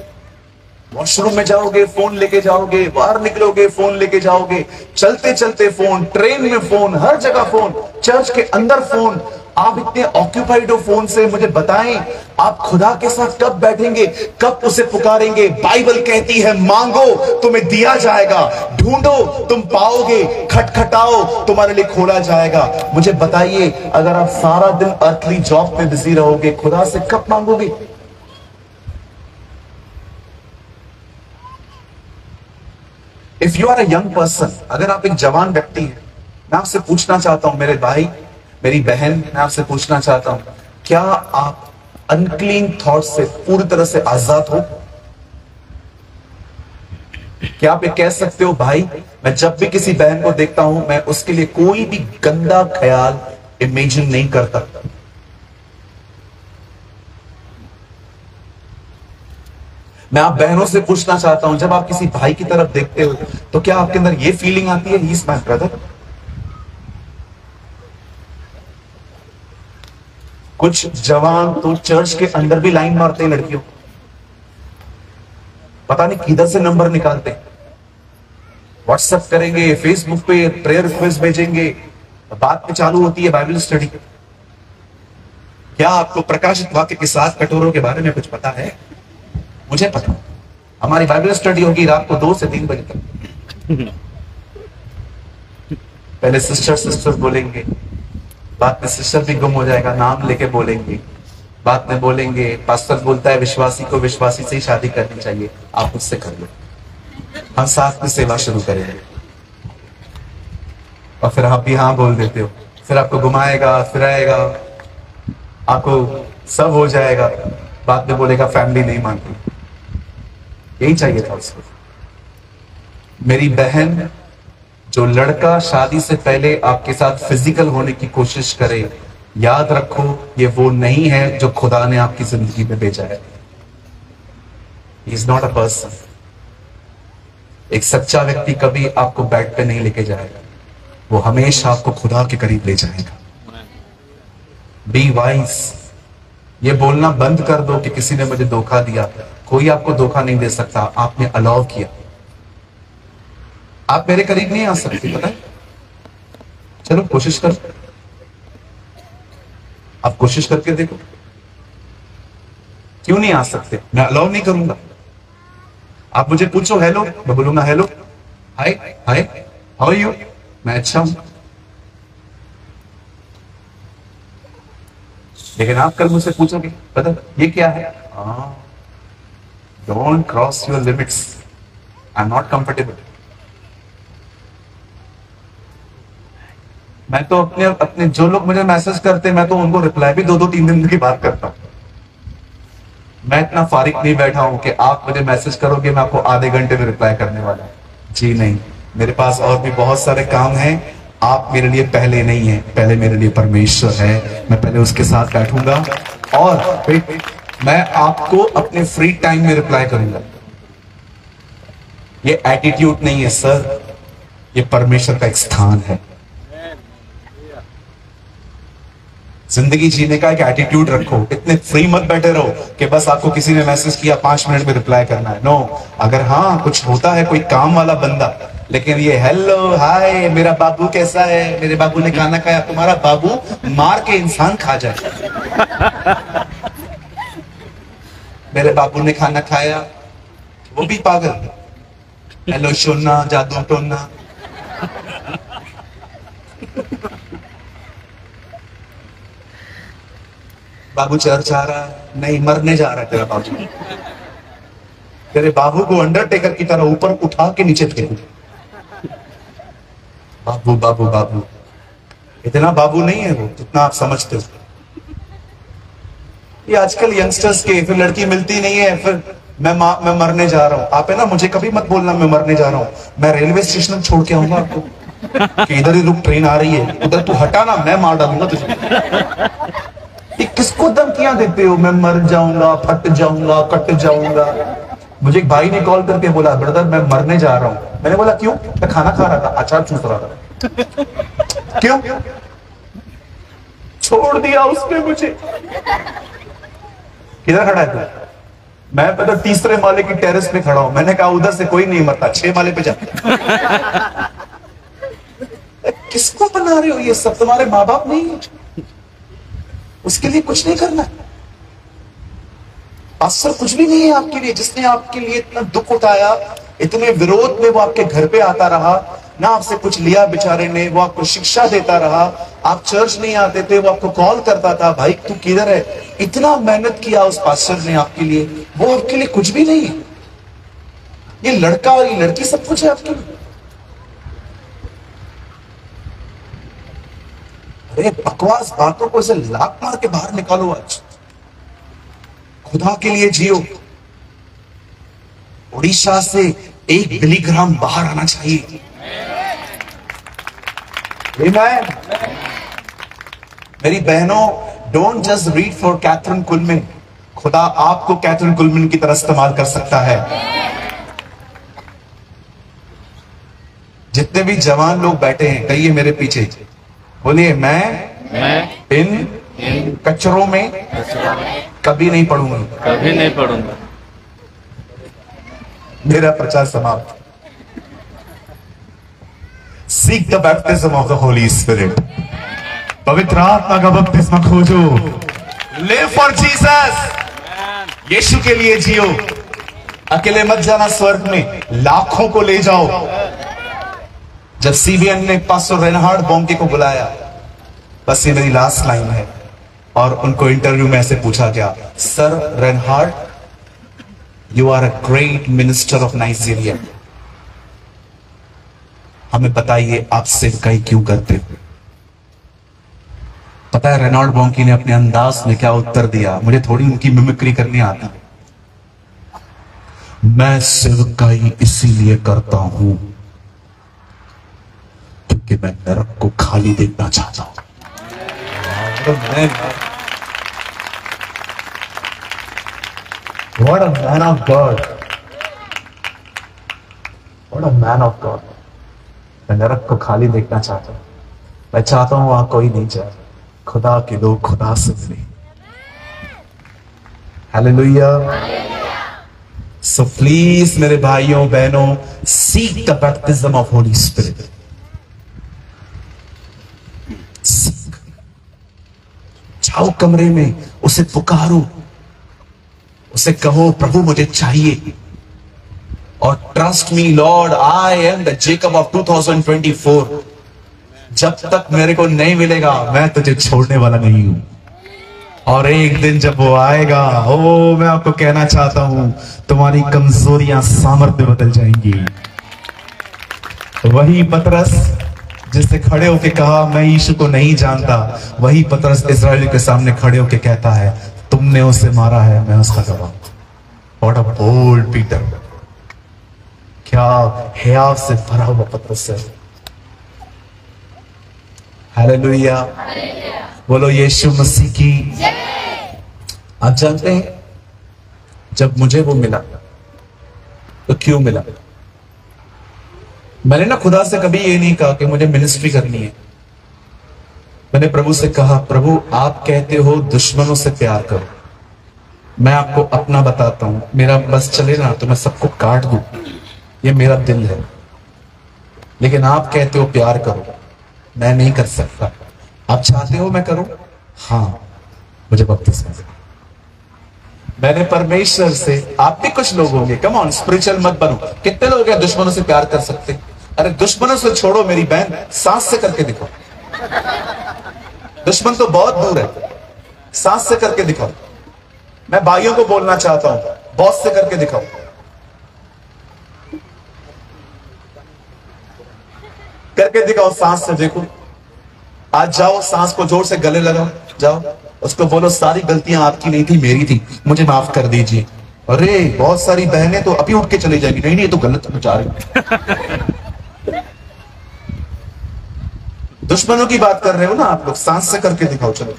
वॉशरूम में जाओगे फोन लेके जाओगे, बाहर निकलोगे फोन लेके जाओगे, चलते चलते फोन, ट्रेन में फोन, हर जगह फोन, चर्च के अंदर फोन। आप इतने ऑक्यूपाइड हो फोन से। मुझे बताएं, आप खुदा के साथ कब बैठेंगे, कब उसे पुकारेंगे? बाइबल कहती है मांगो तुम्हें दिया जाएगा, ढूंढो तुम पाओगे, खटखटाओ तुम्हारे लिए खोला जाएगा। मुझे बताइए, अगर आप सारा दिन अर्थली जॉब में बिजी रहोगे, खुदा से कब मांगोगे? If you are a young person, अगर आप एक जवान व्यक्ति हैं, मैं आपसे पूछना चाहता हूं, मेरे भाई मेरी बहन, मैं आपसे पूछना चाहता हूं, क्या आप अनक्लीन थॉट से पूरी तरह से आजाद हो? क्या आप ये कह सकते हो, भाई मैं जब भी किसी बहन को देखता हूं, मैं उसके लिए कोई भी गंदा ख्याल इमेजिन नहीं करता? मैं आप बहनों से पूछना चाहता हूं, जब आप किसी भाई की तरफ देखते हो तो क्या आपके अंदर ये फीलिंग आती है, ही इज माय ब्रदर? कुछ जवान तो चर्च के अंदर भी लाइन मारते हैं लड़कियों, पता नहीं किधर से नंबर निकालते, व्हाट्सएप करेंगे, फेसबुक पे प्रेयर रिक्वेस्ट भेजेंगे, बात में चालू होती है बाइबल स्टडी। क्या आपको प्रकाशित वाक्य के 7 कटोरों के बारे में कुछ पता है? मुझे पता। हमारी बाइबल स्टडी होगी रात को 2 से 3 बजे तक। पहले सिस्टर बोलेंगे, बाद में सिस्टर भी गुम हो जाएगा, नाम लेके बोलेंगे, बाद में बोलेंगे पास्टर बोलता है विश्वासी को विश्वासी से ही शादी करनी चाहिए, आप उससे कर लो, हम साथ में सेवा शुरू करेंगे। और फिर आप भी हाँ बोल देते हो, फिर आपको घुमाएगा फिराएगा, आपको सब हो जाएगा, बाद में बोलेगा फैमिली नहीं मानती। यही चाहिए था उसको। मेरी बहन, जो लड़का शादी से पहले आपके साथ फिजिकल होने की कोशिश करे, याद रखो ये वो नहीं है जो खुदा ने आपकी जिंदगी में भेजा है। He is not a person. एक सच्चा व्यक्ति कभी आपको बेड पे नहीं लेके जाएगा, वो हमेशा आपको खुदा के करीब ले जाएगा। Be wise. ये बोलना बंद कर दो कि किसी ने मुझे धोखा दिया। कोई आपको धोखा नहीं दे सकता, आपने अलाउ किया। आप मेरे करीब नहीं आ सकते, पता है? चलो कोशिश करो, आप कोशिश करके देखो। क्यों नहीं आ सकते? मैं अलाउ नहीं करूंगा। आप मुझे पूछो हेलो, मैं बोलूंगा hello, hi hi, how are you, मैं अच्छा हूं। लेकिन आप कल मुझसे पूछोगे पता ये क्या है, don't cross your limits, I am not comfortable. मैं तो अपने जो लोग मुझे मैसेज करते हैं, मैं तो उनको रिप्लाई भी 2-3 दिन की बात करता हूं। मैं इतना फारिग नहीं बैठा हूं कि आप मुझे मैसेज करोगे मैं आपको आधे घंटे में रिप्लाई करने वाला हूं। जी नहीं, मेरे पास और भी बहुत सारे काम हैं। आप मेरे लिए पहले नहीं है, पहले मेरे लिए परमेश्वर है। मैं पहले उसके साथ बैठूंगा और फिर मैं आपको अपने फ्री टाइम में रिप्लाई करूंगा। ये एटीट्यूड नहीं है सर, ये परमेश्वर का एक स्थान है। जिंदगी जीने का एक एटीट्यूड रखो। इतने फ्री मत बैठे रहो कि बस आपको किसी ने मैसेज किया 5 मिनट में रिप्लाई करना है। नो, अगर हाँ कुछ होता है, कोई काम वाला बंदा, लेकिन ये हेलो हाय मेरा बाबू कैसा है, मेरे बाबू ने खाना खाया, तुम्हारा बाबू मार के इंसान खा जाए। मेरे बाबू ने खाना खाया, वो भी पागल, हेलो सोना जादू टोना। बाबू चर्च आ रहा है, नहीं मरने जा रहा है तेरा बाबू। तेरे बाबू को अंडरटेकर की तरह ऊपर उठा के नीचे फेंकू। बाबू बाबू बाबू, इतना बाबू नहीं है वो जितना आप समझते हो। ये आजकल यंगस्टर्स के, फिर लड़की मिलती नहीं है, फिर मैं मरने जा रहा हूं। आप है ना, मुझे कभी मत बोलना मैं मरने जा रहा हूं। मैं रेलवे स्टेशन छोड़ के आऊंगा आपको कि इधर ही रुक, ट्रेन आ रही है, उधर तू हटा ना, मैं मार डालूंगा तुझे। किसको धमकियां देते हो, मैं मर जाऊंगा, फट जाऊंगा, कट जाऊंगा। मुझे एक भाई ने कॉल करके बोला ब्रदर मैं मरने जा रहा हूं। मैंने बोला क्यों? मैं खाना खा रहा था, अचार चूस रहा था। क्यों? छोड़ दिया उसने मुझे। किधर खड़ा है तू? मैं पता तीसरे माले की टेरेस पे खड़ा हूं। मैंने कहा उधर से कोई नहीं मरता, 6 माले पे जा। किसको बना रहे हो? ये सब तुम्हारे माँ बाप नहीं है? उसके लिए कुछ नहीं करना। पास्टर कुछ भी नहीं है आपके लिए। जिसने आपके लिए इतना दुख उठाया, इतने विरोध में वो आपके घर पे आता रहा, ना आपसे कुछ लिया बेचारे ने, वो आपको शिक्षा देता रहा। आप चर्च नहीं आते थे, वो आपको कॉल करता था, भाई तू किधर है? इतना मेहनत किया उस पास्टर ने आपके लिए, वो आपके लिए कुछ भी नहीं है। ये लड़का और ये लड़की सब कुछ है आपके लिए। अरे बकवास बातों को इसे लात मार के बाहर निकालो। आज खुदा के लिए जियो। उड़ीसा से 1 मिलीग्राम बाहर आना चाहिए। Amen. मेरी बहनों, don't just read for Kathryn Kuhlman. खुदा आपको कैथरीन कुलमिन की तरह इस्तेमाल कर सकता है। जितने भी जवान लोग बैठे हैं, कहिए मेरे पीछे, बोलिए मैं इन कचरों में कभी नहीं पढ़ूंगा, कभी नहीं पढ़ूंगा। मेरा प्रचार समाप्त। Seek the baptism of the Holy Spirit. पवित्र आत्मा का बपतिस्मा खोजो। Live for Jesus. यीशु के लिए जियो। अकेले मत जाना स्वर्ग में, लाखों को ले जाओ। जब सीबीएन ने पास्टर रेनहार्ड बॉन्के को बुलाया, बस ये मेरी लास्ट लाइन है, और उनको इंटरव्यू में ऐसे पूछा गया, sir Reinhard, you are a great minister of Nigeria, हमें बताइए आप सेवकाई क्यों करते हो? पता है रेनॉल्ड बॉन्की ने अपने अंदाज में क्या उत्तर दिया? मुझे थोड़ी उनकी मिमिक्री करनी आती। मैं सेवकाई इसीलिए करता हूं क्योंकि मैं नरक को खाली देखना चाहता हूं। What a man of God. What a man of God. मैं नरक को खाली देखना चाहता हूं। मैं चाहता हूं वहां कोई नहीं जाए, खुदा के लोग खुदा से मिले। हालेलुया। सो प्लीज मेरे भाइयों बहनों, seek the baptism of Holi spirit. Seek. जाओ कमरे में, उसे पुकारो, उसे कहो प्रभु मुझे चाहिए। और trust me Lord, I am the Jacob of 2024। जब तक मेरे को नहीं मिलेगा, मैं तुझे छोड़ने वाला नहीं हूं। और एक दिन जब वो आएगा, ओ मैं आपको कहना चाहता हूं, तुम्हारी कमजोरियां सामर्थ्य में बदल जाएंगी। वही पतरस जिसने खड़े होके कहा मैं यीशु को नहीं जानता, वही पतरस इस्राएल के सामने खड़े होके कहता है तुमने उसे मारा है, मैं उसका गवाह। What a bold Peter. क्या हया से भरा हुआ पतरस है। हालेलुया। बोलो यीशु मसीह की। आप जानते हैं जब मुझे वो मिला तो क्यों मिला? मैंने ना खुदा से कभी ये नहीं कहा कि मुझे मिनिस्ट्री करनी है। मैंने प्रभु से कहा, प्रभु आप कहते हो दुश्मनों से प्यार करो, मैं आपको अपना बताता हूं, मेरा बस चले ना तो मैं सबको काट दूं, ये मेरा दिल है। लेकिन आप कहते हो प्यार करो, मैं नहीं कर सकता। आप चाहते हो मैं करूं? हाँ, मुझे बपतिस्मा दे। मैंने परमेश्वर से, आप भी कुछ लोग होंगे, कम ऑन स्पिरिचुअल मत बनो। कितने लोग हैं दुश्मनों से प्यार कर सकते? अरे दुश्मनों से छोड़ो मेरी बहन, सांस से करके दिखाओ। दुश्मन तो बहुत दूर है, सांस से करके दिखाओ। मैं भाइयों को बोलना चाहता हूं, बॉस से करके दिखाओ। करके दिखाओ, सांस से देखो। आज जाओ, सांस को जोर से गले लगाओ, जाओ उसको बोलो सारी गलतियां आपकी नहीं थी, मेरी थी, मुझे माफ कर दीजिए। अरे बहुत सारी बहनें तो अभी उठ के चली जाएंगी, नहीं नहीं ये तो गलत बचा रही। दुश्मनों की बात कर रहे हो ना आप लोग, सांस से करके दिखाओ। चलो,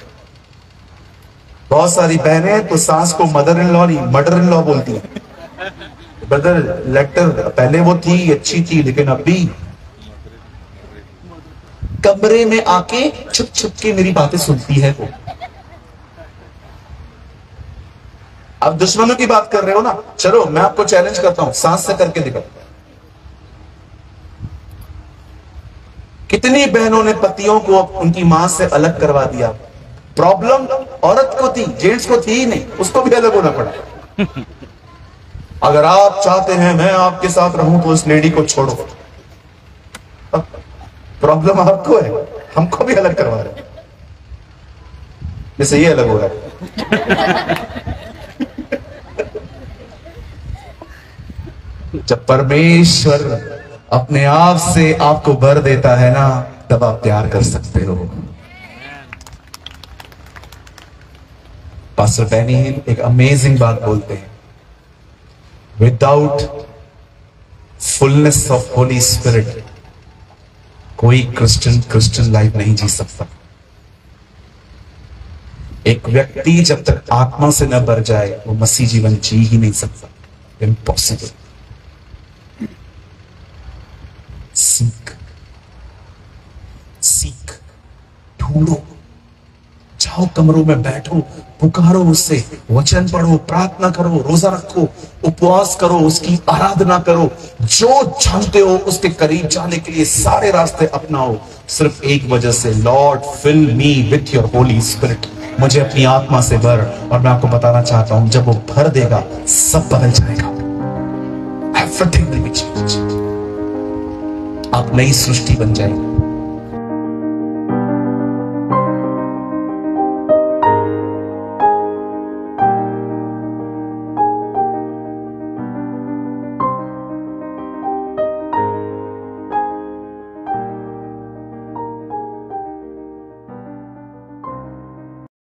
बहुत सारी बहनें तो सांस को मदर इन लॉ नहीं मदर इन लॉ बोलती है। ब्रदर लेटर, पहले वो थी अच्छी थी, लेकिन अभी कमरे में आके छुप छुप के मेरी बातें सुनती है वो। अब दुश्मनों की बात कर रहे हो ना, चलो मैं आपको चैलेंज करता हूं, सांस से करके दिखाओ। कितनी बहनों ने पतियों को उनकी मां से अलग करवा दिया। प्रॉब्लम औरत को थी, जेंट्स को थी ही नहीं, उसको भी अलग होना पड़ा। अगर आप चाहते हैं मैं आपके साथ रहूं तो इस लेडी को छोड़ो। प्रॉब्लम आपको है, हमको भी अलग करवा रहे, जैसे ये अलग हो रहा है। जब परमेश्वर अपने आप से आपको बर देता है ना, तब आप प्यार कर सकते हो। पास्टर डैनी एक अमेजिंग बात बोलते हैं, without fullness of Holi spirit कोई क्रिश्चियन लाइफ नहीं जी सकता। एक व्यक्ति जब तक आत्मा से न भर जाए वो मसीह जीवन जी ही नहीं सकता, इम्पॉसिबल। सीख ढूंढो, जाओ कमरों में बैठो, पुकारो उससे, वचन पढ़ो, प्रार्थना करो, रोजा रखो, उपवास करो, उसकी आराधना करो, जो जानते हो उसके करीब जाने के लिए सारे रास्ते अपनाओ, सिर्फ एक वजह से, Lord fill me with your Holy Spirit, मुझे अपनी आत्मा से भर। और मैं आपको बताना चाहता हूं, जब वो भर देगा सब बदल जाएगा। Everything will be changed. आप नई सृष्टि बन जाएंगे।